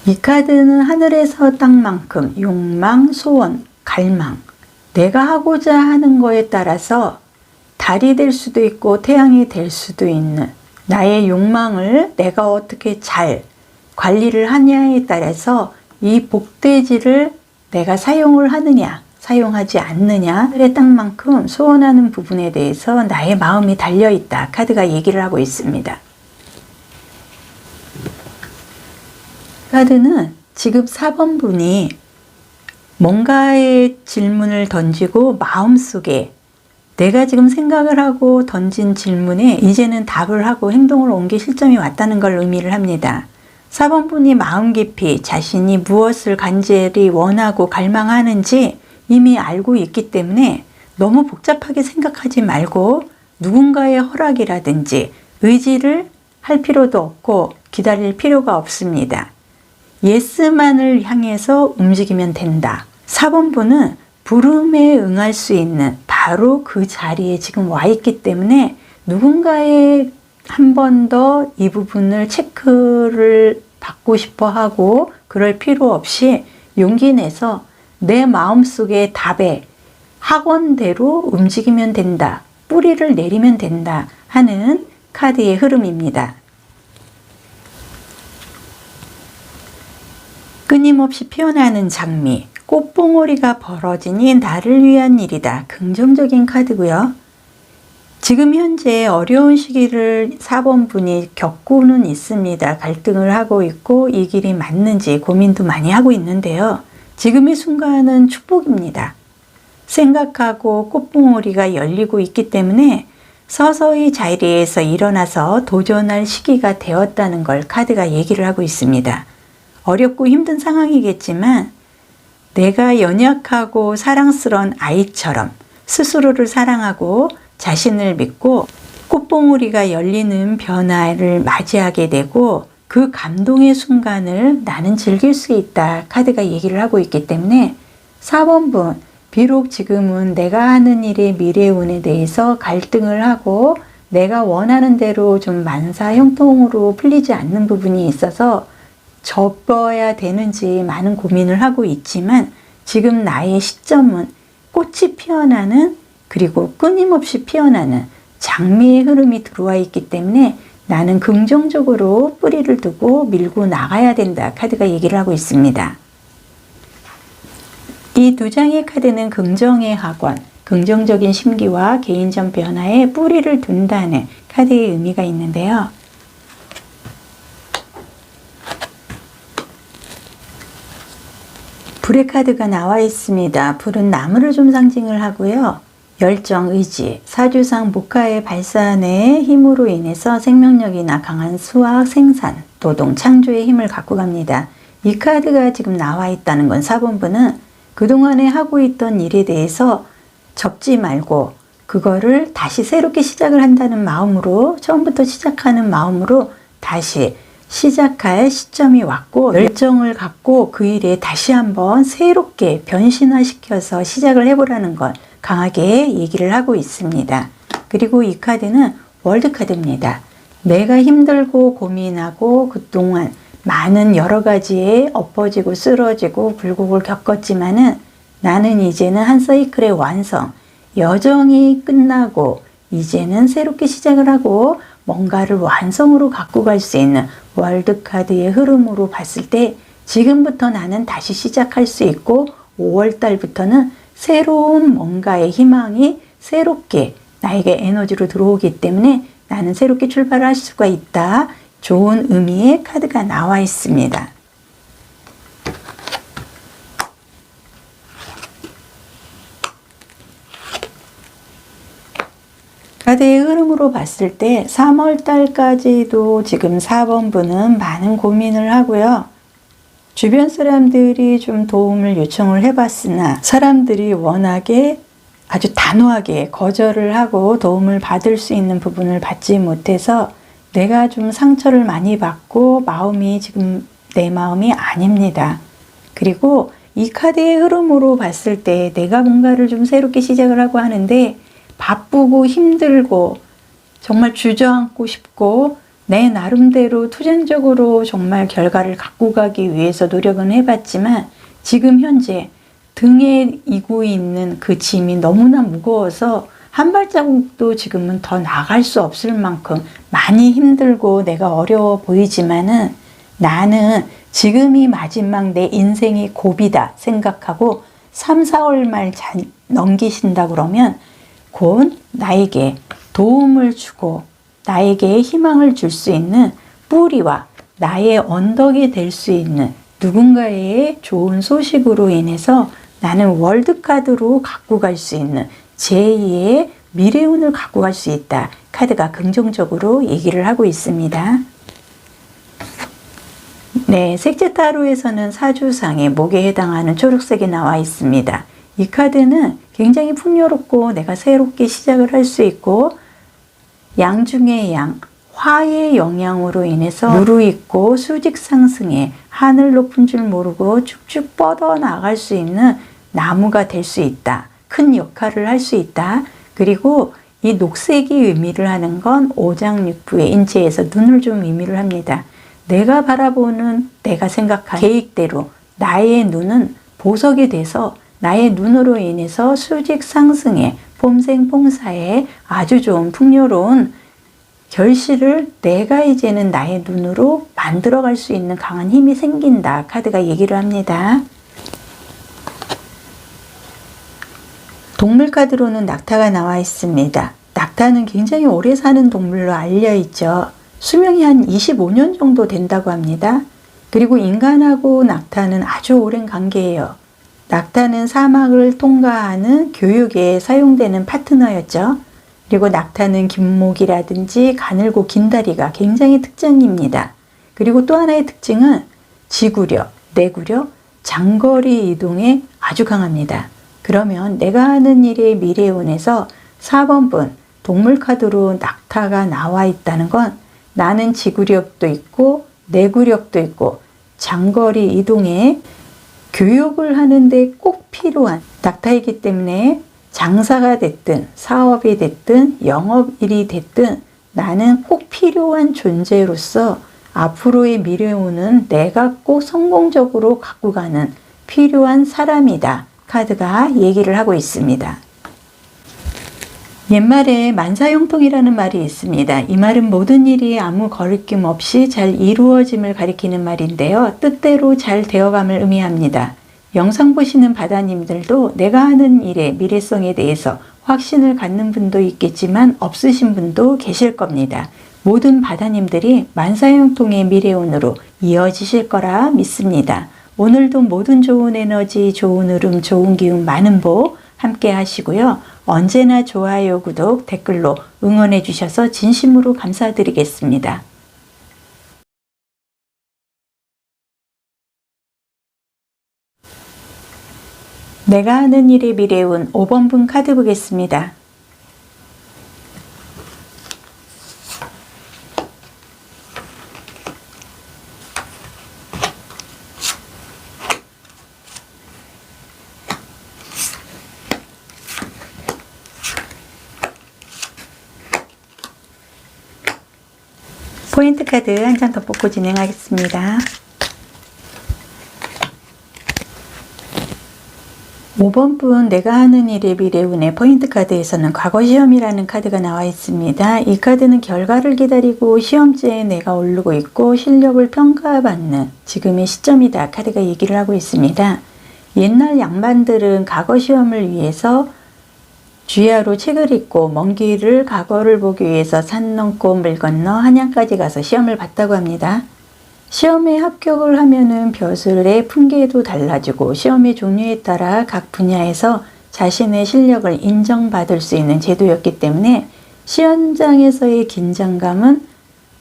이 카드는 하늘에서 땅만큼 욕망, 소원, 갈망, 내가 하고자 하는 거에 따라서 달이 될 수도 있고 태양이 될 수도 있는 나의 욕망을 내가 어떻게 잘 관리를 하냐에 따라서 이 복돼지를 내가 사용을 하느냐 사용하지 않느냐 하늘의 땅만큼 소원하는 부분에 대해서 나의 마음이 달려있다. 카드가 얘기를 하고 있습니다. 카드는 지금 4번 분이 뭔가의 질문을 던지고 마음속에 내가 지금 생각을 하고 던진 질문에 이제는 답을 하고 행동을 옮길 실점이 왔다는 걸 의미를 합니다. 4번 분이 마음 깊이 자신이 무엇을 간절히 원하고 갈망하는지 이미 알고 있기 때문에 너무 복잡하게 생각하지 말고 누군가의 허락이라든지 의지를 할 필요도 없고 기다릴 필요가 없습니다. 예스만을 향해서 움직이면 된다. 4번 분은 부름에 응할 수 있는 바로 그 자리에 지금 와 있기 때문에 누군가의 한 번 더 이 부분을 체크를 받고 싶어 하고 그럴 필요 없이 용기 내서 내 마음속의 답에 학원대로 움직이면 된다. 뿌리를 내리면 된다 하는 카드의 흐름입니다. 끊임없이 피어나는 장미, 꽃봉오리가 벌어지니 나를 위한 일이다. 긍정적인 카드고요. 지금 현재 어려운 시기를 4번 분이 겪고는 있습니다. 갈등을 하고 있고 이 길이 맞는지 고민도 많이 하고 있는데요. 지금의 순간은 축복입니다. 생각하고 꽃봉오리가 열리고 있기 때문에 서서히 자리에서 일어나서 도전할 시기가 되었다는 걸 카드가 얘기를 하고 있습니다. 어렵고 힘든 상황이겠지만 내가 연약하고 사랑스러운 아이처럼 스스로를 사랑하고 자신을 믿고 꽃봉오리가 열리는 변화를 맞이하게 되고 그 감동의 순간을 나는 즐길 수 있다. 카드가 얘기를 하고 있기 때문에 4번 분, 비록 지금은 내가 하는 일의 미래운에 대해서 갈등을 하고 내가 원하는 대로 좀 만사 형통으로 풀리지 않는 부분이 있어서 접어야 되는지 많은 고민을 하고 있지만 지금 나의 시점은 꽃이 피어나는 그리고 끊임없이 피어나는 장미의 흐름이 들어와 있기 때문에 나는 긍정적으로 뿌리를 두고 밀고 나가야 된다. 카드가 얘기를 하고 있습니다. 이 두 장의 카드는 긍정의 학원, 긍정적인 심기와 개인적 변화에 뿌리를 둔다는 카드의 의미가 있는데요. 불의 카드가 나와 있습니다. 불은 나무를 좀 상징을 하고요. 열정, 의지, 사주상 목화의 발산의 힘으로 인해서 생명력이나 강한 수학, 생산, 노동, 창조의 힘을 갖고 갑니다. 이 카드가 지금 나와 있다는 건 4번 분은 그동안에 하고 있던 일에 대해서 접지 말고 그거를 다시 새롭게 시작을 한다는 마음으로, 처음부터 시작하는 마음으로 다시 시작할 시점이 왔고, 열정을 갖고 그 일에 다시 한번 새롭게 변신화시켜서 시작을 해보라는 걸 강하게 얘기를 하고 있습니다. 그리고 이 카드는 월드카드입니다. 내가 힘들고 고민하고 그동안 많은 여러 가지에 엎어지고 쓰러지고 굴곡을 겪었지만은 나는 이제는 한 사이클의 완성, 여정이 끝나고 이제는 새롭게 시작을 하고 뭔가를 완성으로 갖고 갈 수 있는 월드카드의 흐름으로 봤을 때 지금부터 나는 다시 시작할 수 있고 5월 달부터는 새로운 뭔가의 희망이 새롭게 나에게 에너지로 들어오기 때문에 나는 새롭게 출발할 수가 있다. 좋은 의미의 카드가 나와 있습니다. 카드의 흐름으로 봤을 때 3월 달까지도 지금 4번분은 많은 고민을 하고요. 주변 사람들이 좀 도움을 요청을 해봤으나 사람들이 워낙에 아주 단호하게 거절을 하고 도움을 받을 수 있는 부분을 받지 못해서 내가 좀 상처를 많이 받고 마음이 지금 내 마음이 아닙니다. 그리고 이 카드의 흐름으로 봤을 때 내가 뭔가를 좀 새롭게 시작을 하고 하는데 바쁘고 힘들고 정말 주저앉고 싶고 내 나름대로 투쟁적으로 정말 결과를 갖고 가기 위해서 노력은 해봤지만 지금 현재 등에 이고 있는 그 짐이 너무나 무거워서 한 발자국도 지금은 더 나갈 수 없을 만큼 많이 힘들고 내가 어려워 보이지만은 나는 지금이 마지막 내 인생의 고비다 생각하고 3, 4월 말 넘기신다 그러면 곧 나에게 도움을 주고 나에게 희망을 줄 수 있는 뿌리와 나의 언덕이 될 수 있는 누군가의 좋은 소식으로 인해서 나는 월드카드로 갖고 갈 수 있는 제2의 미래운을 갖고 갈 수 있다. 카드가 긍정적으로 얘기를 하고 있습니다. 네, 색채타로에서는 사주상의 목에 해당하는 초록색이 나와 있습니다. 이 카드는 굉장히 풍요롭고 내가 새롭게 시작을 할 수 있고 양 중의 양, 화의 영향으로 인해서 무르익고 수직 상승에 하늘 높은 줄 모르고 쭉쭉 뻗어 나갈 수 있는 나무가 될 수 있다. 큰 역할을 할 수 있다. 그리고 이 녹색이 의미를 하는 건 오장육부의 인체에서 눈을 좀 의미를 합니다. 내가 바라보는 내가 생각한 계획대로 나의 눈은 보석이 돼서 나의 눈으로 인해서 수직 상승에 폼생퐁사에 아주 좋은 풍요로운 결실을 내가 이제는 나의 눈으로 만들어갈 수 있는 강한 힘이 생긴다. 카드가 얘기를 합니다. 동물 카드로는 낙타가 나와 있습니다. 낙타는 굉장히 오래 사는 동물로 알려있죠. 수명이 한 25년 정도 된다고 합니다. 그리고 인간하고 낙타는 아주 오랜 관계예요. 낙타는 사막을 통과하는 교육에 사용되는 파트너였죠. 그리고 낙타는 긴 목이라든지 가늘고 긴 다리가 굉장히 특징입니다. 그리고 또 하나의 특징은 지구력, 내구력, 장거리 이동에 아주 강합니다. 그러면 내가 하는 일의 미래운에서 4번분 동물 카드로 낙타가 나와 있다는 건 나는 지구력도 있고 내구력도 있고 장거리 이동에 교육을 하는데 꼭 필요한 낙타이기 때문에 장사가 됐든 사업이 됐든 영업일이 됐든 나는 꼭 필요한 존재로서 앞으로의 미래운은 내가 꼭 성공적으로 갖고 가는 필요한 사람이다. 카드가 얘기를 하고 있습니다. 옛말에 만사형통이라는 말이 있습니다. 이 말은 모든 일이 아무 거리낌 없이 잘 이루어짐을 가리키는 말인데요. 뜻대로 잘 되어감을 의미합니다. 영상 보시는 바다님들도 내가 하는 일의 미래성에 대해서 확신을 갖는 분도 있겠지만 없으신 분도 계실 겁니다. 모든 바다님들이 만사형통의 미래운으로 이어지실 거라 믿습니다. 오늘도 모든 좋은 에너지, 좋은 흐름, 좋은 기운, 많은 복 함께 하시고요. 언제나 좋아요, 구독, 댓글로 응원해 주셔서 진심으로 감사드리겠습니다. 내가 하는 일의 미래운 5번분 카드 보겠습니다. 포인트 카드 한 장 더 뽑고 진행하겠습니다. 5번 분 내가 하는 일의 미래운의 포인트 카드에서는 과거 시험이라는 카드가 나와 있습니다. 이 카드는 결과를 기다리고 시험지에 내가 오르고 있고 실력을 평가받는 지금의 시점이다 카드가 얘기를 하고 있습니다. 옛날 양반들은 과거 시험을 위해서 주야로 책을 읽고 먼 길을 과거를 보기 위해서 산 넘고 물 건너 한양까지 가서 시험을 봤다고 합니다. 시험에 합격을 하면은 벼슬의 풍계도 달라지고 시험의 종류에 따라 각 분야에서 자신의 실력을 인정받을 수 있는 제도였기 때문에 시험장에서의 긴장감은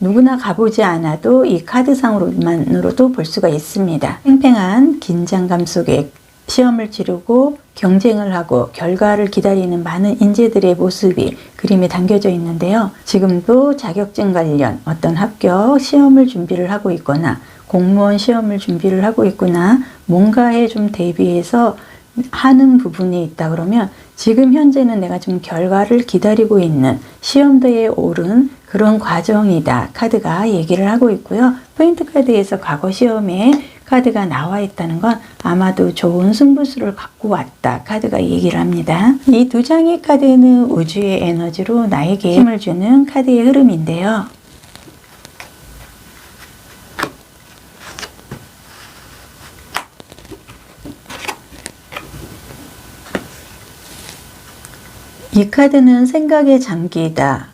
누구나 가보지 않아도 이 카드상으로만으로도 볼 수가 있습니다. 팽팽한 긴장감 속에 시험을 치르고 경쟁을 하고 결과를 기다리는 많은 인재들의 모습이 그림에 담겨져 있는데요. 지금도 자격증 관련 어떤 합격 시험을 준비를 하고 있거나 공무원 시험을 준비를 하고 있거나 뭔가에 좀 대비해서 하는 부분이 있다 그러면 지금 현재는 내가 좀 결과를 기다리고 있는 시험대에 오른 그런 과정이다 카드가 얘기를 하고 있고요. 포인트 카드에서 과거 시험에 카드가 나와 있다는 건 아마도 좋은 승부수를 갖고 왔다 카드가 얘기를 합니다. 이 두 장의 카드는 우주의 에너지로 나에게 힘을 주는 카드의 흐름인데요. 이 카드는 생각에 잠기다.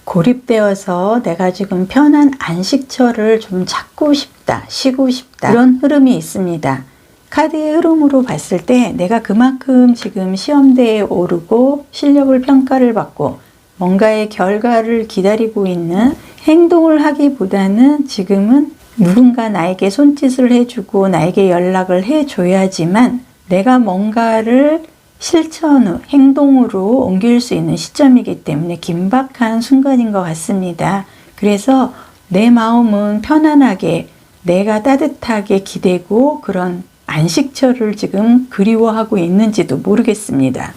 고립되어서 내가 지금 편한 안식처를 좀 찾고 싶다, 쉬고 싶다 그런 흐름이 있습니다. 카드의 흐름으로 봤을 때 내가 그만큼 지금 시험대에 오르고 실력을 평가를 받고 뭔가의 결과를 기다리고 있는 행동을 하기보다는 지금은 누군가 나에게 손짓을 해주고 나에게 연락을 해줘야지만 내가 뭔가를 실천 후 행동으로 옮길 수 있는 시점이기 때문에 긴박한 순간인 것 같습니다. 그래서 내 마음은 편안하게 내가 따뜻하게 기대고 그런 안식처를 지금 그리워하고 있는지도 모르겠습니다.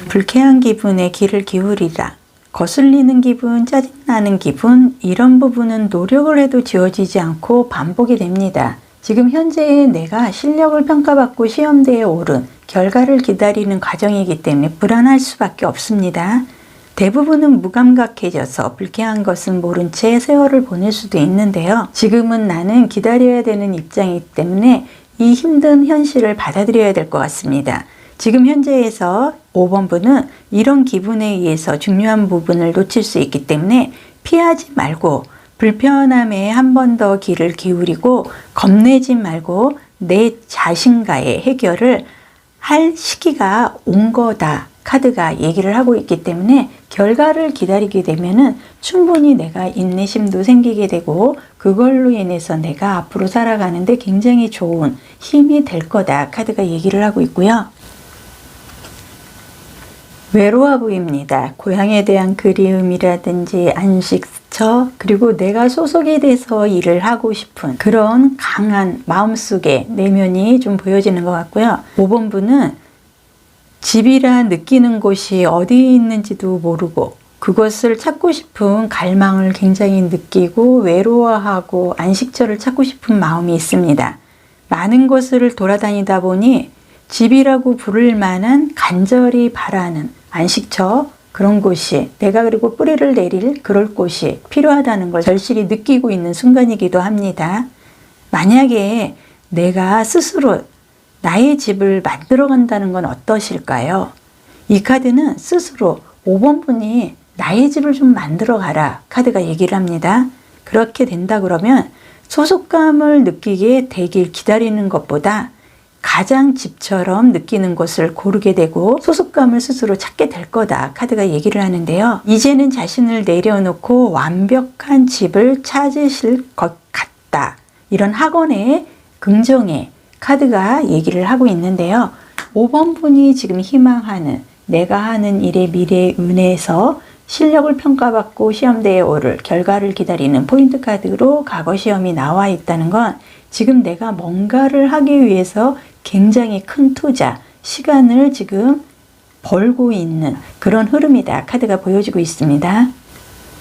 불쾌한 기분에 귀를 기울이라. 거슬리는 기분, 짜증나는 기분 이런 부분은 노력을 해도 지워지지 않고 반복이 됩니다. 지금 현재 내가 실력을 평가받고 시험대에 오른 결과를 기다리는 과정이기 때문에 불안할 수밖에 없습니다. 대부분은 무감각해져서 불쾌한 것은 모른 채 세월을 보낼 수도 있는데요. 지금은 나는 기다려야 되는 입장이기 때문에 이 힘든 현실을 받아들여야 될 것 같습니다. 지금 현재에서 5번 분은 이런 기분에 의해서 중요한 부분을 놓칠 수 있기 때문에 피하지 말고 불편함에 한 번 더 귀를 기울이고 겁내지 말고 내 자신과의 해결을 할 시기가 온 거다 카드가 얘기를 하고 있기 때문에 결과를 기다리게 되면은 충분히 내가 인내심도 생기게 되고 그걸로 인해서 내가 앞으로 살아가는데 굉장히 좋은 힘이 될 거다 카드가 얘기를 하고 있고요. 외로워 보입니다. 고향에 대한 그리움이라든지 안식처 그리고 내가 소속이 돼서 일을 하고 싶은 그런 강한 마음속의 내면이 좀 보여지는 것 같고요. 5번 분은 집이라 느끼는 곳이 어디에 있는지도 모르고 그것을 찾고 싶은 갈망을 굉장히 느끼고 외로워하고 안식처를 찾고 싶은 마음이 있습니다. 많은 곳을 돌아다니다 보니 집이라고 부를 만한 간절히 바라는 안식처 그런 곳이 내가 그리고 뿌리를 내릴 그럴 곳이 필요하다는 걸 절실히 느끼고 있는 순간이기도 합니다. 만약에 내가 스스로 나의 집을 만들어 간다는 건 어떠실까요? 이 카드는 스스로 5번 분이 나의 집을 좀 만들어 가라 카드가 얘기를 합니다. 그렇게 된다 그러면 소속감을 느끼게 되길 기다리는 것보다 가장 집처럼 느끼는 곳을 고르게 되고 소속감을 스스로 찾게 될 거다 카드가 얘기를 하는데요. 이제는 자신을 내려놓고 완벽한 집을 찾으실 것 같다. 이런 학원의 긍정의 카드가 얘기를 하고 있는데요. 5번 분이 지금 희망하는 내가 하는 일의 미래의 은혜에서 실력을 평가받고 시험대에 오를 결과를 기다리는 포인트 카드로 과거 시험이 나와 있다는 건 지금 내가 뭔가를 하기 위해서 굉장히 큰 투자, 시간을 지금 벌고 있는 그런 흐름이다. 카드가 보여지고 있습니다.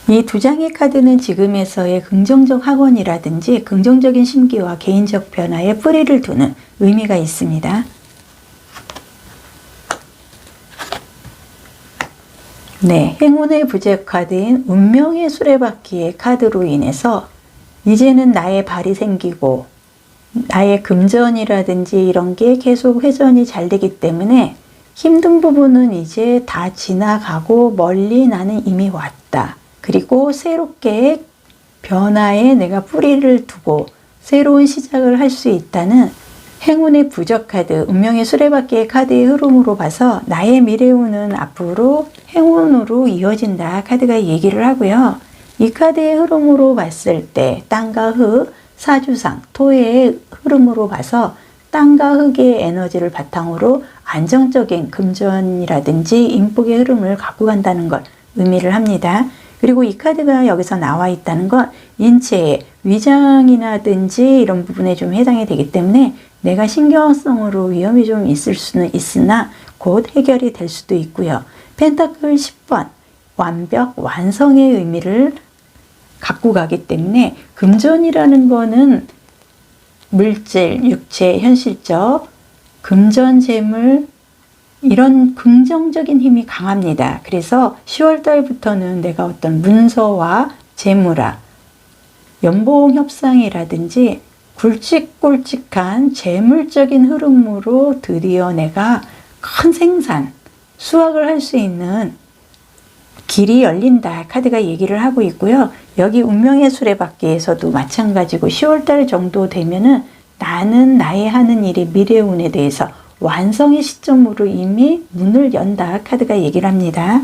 이 두 장의 카드는 지금에서의 긍정적 학원이라든지 긍정적인 심기와 개인적 변화에 뿌리를 두는 의미가 있습니다. 네, 행운의 부재 카드인 운명의 수레바퀴의 카드로 인해서 이제는 나의 발이 생기고 나의 금전이라든지 이런 게 계속 회전이 잘 되기 때문에 힘든 부분은 이제 다 지나가고 멀리 나는 이미 왔다. 그리고 새롭게 변화에 내가 뿌리를 두고 새로운 시작을 할 수 있다는 행운의 부적 카드, 운명의 수레바퀴의 카드의 흐름으로 봐서 나의 미래운은 앞으로 행운으로 이어진다 카드가 얘기를 하고요. 이 카드의 흐름으로 봤을 때 땅과 흙, 사주상, 토의 흐름으로 봐서 땅과 흙의 에너지를 바탕으로 안정적인 금전이라든지 인복의 흐름을 갖고 간다는 걸 의미를 합니다. 그리고 이 카드가 여기서 나와 있다는 건 인체의 위장이라든지 이런 부분에 좀 해당이 되기 때문에 내가 신경성으로 위험이 좀 있을 수는 있으나 곧 해결이 될 수도 있고요. 펜타클 10번 완벽, 완성의 의미를 갖고 가기 때문에 금전이라는 거는 물질, 육체, 현실적, 금전, 재물 이런 긍정적인 힘이 강합니다. 그래서 10월 달부터는 내가 어떤 문서와 재물화, 연봉 협상이라든지 굵직굵직한 재물적인 흐름으로 드디어 내가 큰 생산, 수확을 할 수 있는 길이 열린다 카드가 얘기를 하고 있고요. 여기 운명의 수레바퀴에서도 마찬가지고 10월달 정도 되면은 나는 나의 하는 일의 미래운에 대해서 완성의 시점으로 이미 문을 연다 카드가 얘기를 합니다.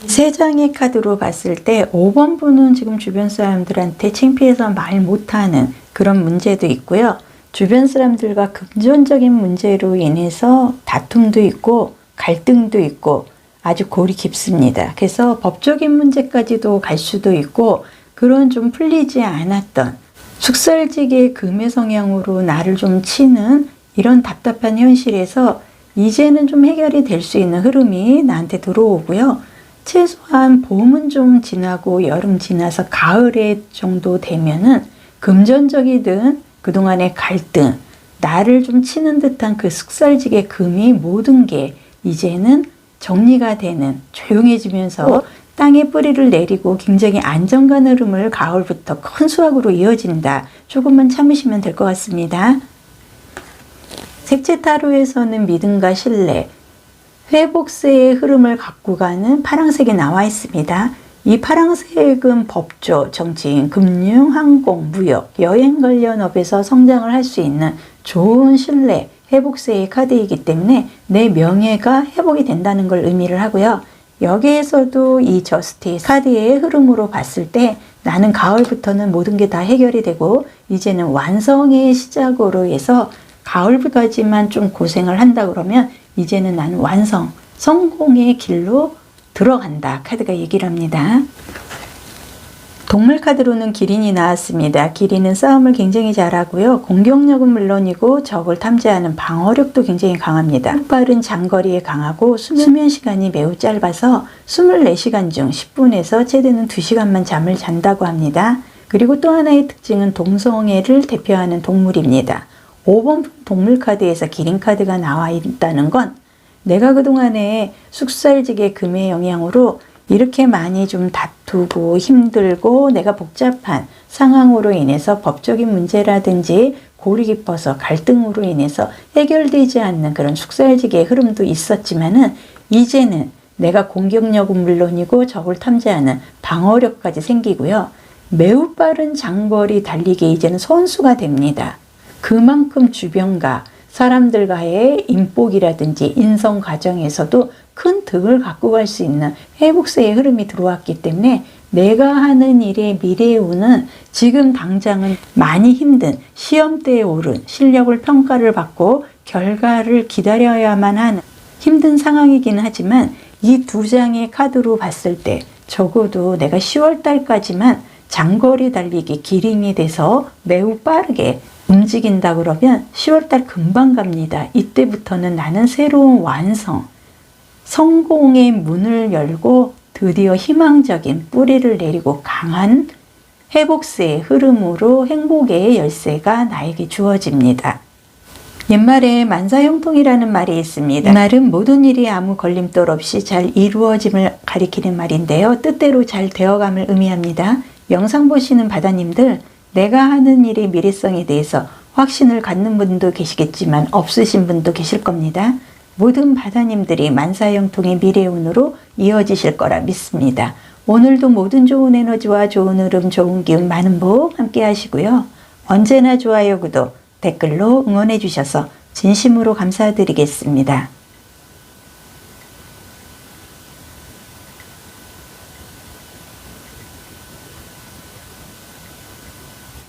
세 장의 카드로 봤을 때 5번 분은 지금 주변 사람들한테 창피해서 말 못하는 그런 문제도 있고요. 주변 사람들과 금전적인 문제로 인해서 다툼도 있고 갈등도 있고 아주 골이 깊습니다. 그래서 법적인 문제까지도 갈 수도 있고 그런 좀 풀리지 않았던 숙설직의 금의 성향으로 나를 좀 치는 이런 답답한 현실에서 이제는 좀 해결이 될 수 있는 흐름이 나한테 들어오고요. 최소한 봄은 좀 지나고 여름 지나서 가을에 정도 되면은 금전적이든 그동안의 갈등, 나를 좀 치는 듯한 그 숙설직의 금이 모든 게 이제는 정리가 되는 조용해지면서 땅에 뿌리를 내리고 굉장히 안정감 흐름을 가을부터 큰 수확으로 이어진다. 조금만 참으시면 될 것 같습니다. 색채 타로에서는 믿음과 신뢰, 회복세의 흐름을 갖고 가는 파랑색이 나와 있습니다. 이 파랑색은 법조, 정치인, 금융, 항공, 무역, 여행 관련 업에서 성장을 할 수 있는 좋은 신뢰, 회복세의 카드이기 때문에 내 명예가 회복이 된다는 걸 의미를 하고요. 여기에서도 이 저스티스 카드의 흐름으로 봤을 때 나는 가을부터는 모든 게 다 해결이 되고 이제는 완성의 시작으로 해서 가을까지만 좀 고생을 한다 그러면 이제는 나는 완성, 성공의 길로 들어간다 카드가 얘기를 합니다. 동물 카드로는 기린이 나왔습니다. 기린은 싸움을 굉장히 잘하고요. 공격력은 물론이고 적을 탐지하는 방어력도 굉장히 강합니다. 빠른 장거리에 강하고 수면 시간이 매우 짧아서 24시간 중 10분에서 최대는 2시간만 잠을 잔다고 합니다. 그리고 또 하나의 특징은 동성애를 대표하는 동물입니다. 5번 동물 카드에서 기린 카드가 나와 있다는 건 내가 그동안에 숙살직의 금의 영향으로 이렇게 많이 좀 다투고 힘들고 내가 복잡한 상황으로 인해서 법적인 문제라든지 골이 깊어서 갈등으로 인해서 해결되지 않는 그런 숙살직의 흐름도 있었지만은 이제는 내가 공격력은 물론이고 적을 탐지하는 방어력까지 생기고요. 매우 빠른 장거리 달리기 이제는 선수가 됩니다. 그만큼 주변과 사람들과의 인복이라든지 인성 과정에서도 큰 득을 갖고 갈 수 있는 회복세의 흐름이 들어왔기 때문에 내가 하는 일의 미래의 운은 지금 당장은 많이 힘든 시험대에 오른 실력을 평가를 받고 결과를 기다려야만 하는 힘든 상황이긴 하지만 이 두 장의 카드로 봤을 때 적어도 내가 10월 달까지만 장거리 달리기 기린이 돼서 매우 빠르게 움직인다 그러면 10월달 금방 갑니다. 이때부터는 나는 새로운 완성, 성공의 문을 열고 드디어 희망적인 뿌리를 내리고 강한 회복세의 흐름으로 행복의 열쇠가 나에게 주어집니다. 옛말에 만사형통이라는 말이 있습니다. 이 말은 모든 일이 아무 걸림돌 없이 잘 이루어짐을 가리키는 말인데요. 뜻대로 잘 되어감을 의미합니다. 영상 보시는 바다님들, 내가 하는 일의 미래성에 대해서 확신을 갖는 분도 계시겠지만 없으신 분도 계실 겁니다. 모든 바다님들이 만사형통의 미래운으로 이어지실 거라 믿습니다. 오늘도 모든 좋은 에너지와 좋은 흐름, 좋은 기운, 많은 복 함께 하시고요. 언제나 좋아요, 구독, 댓글로 응원해 주셔서 진심으로 감사드리겠습니다.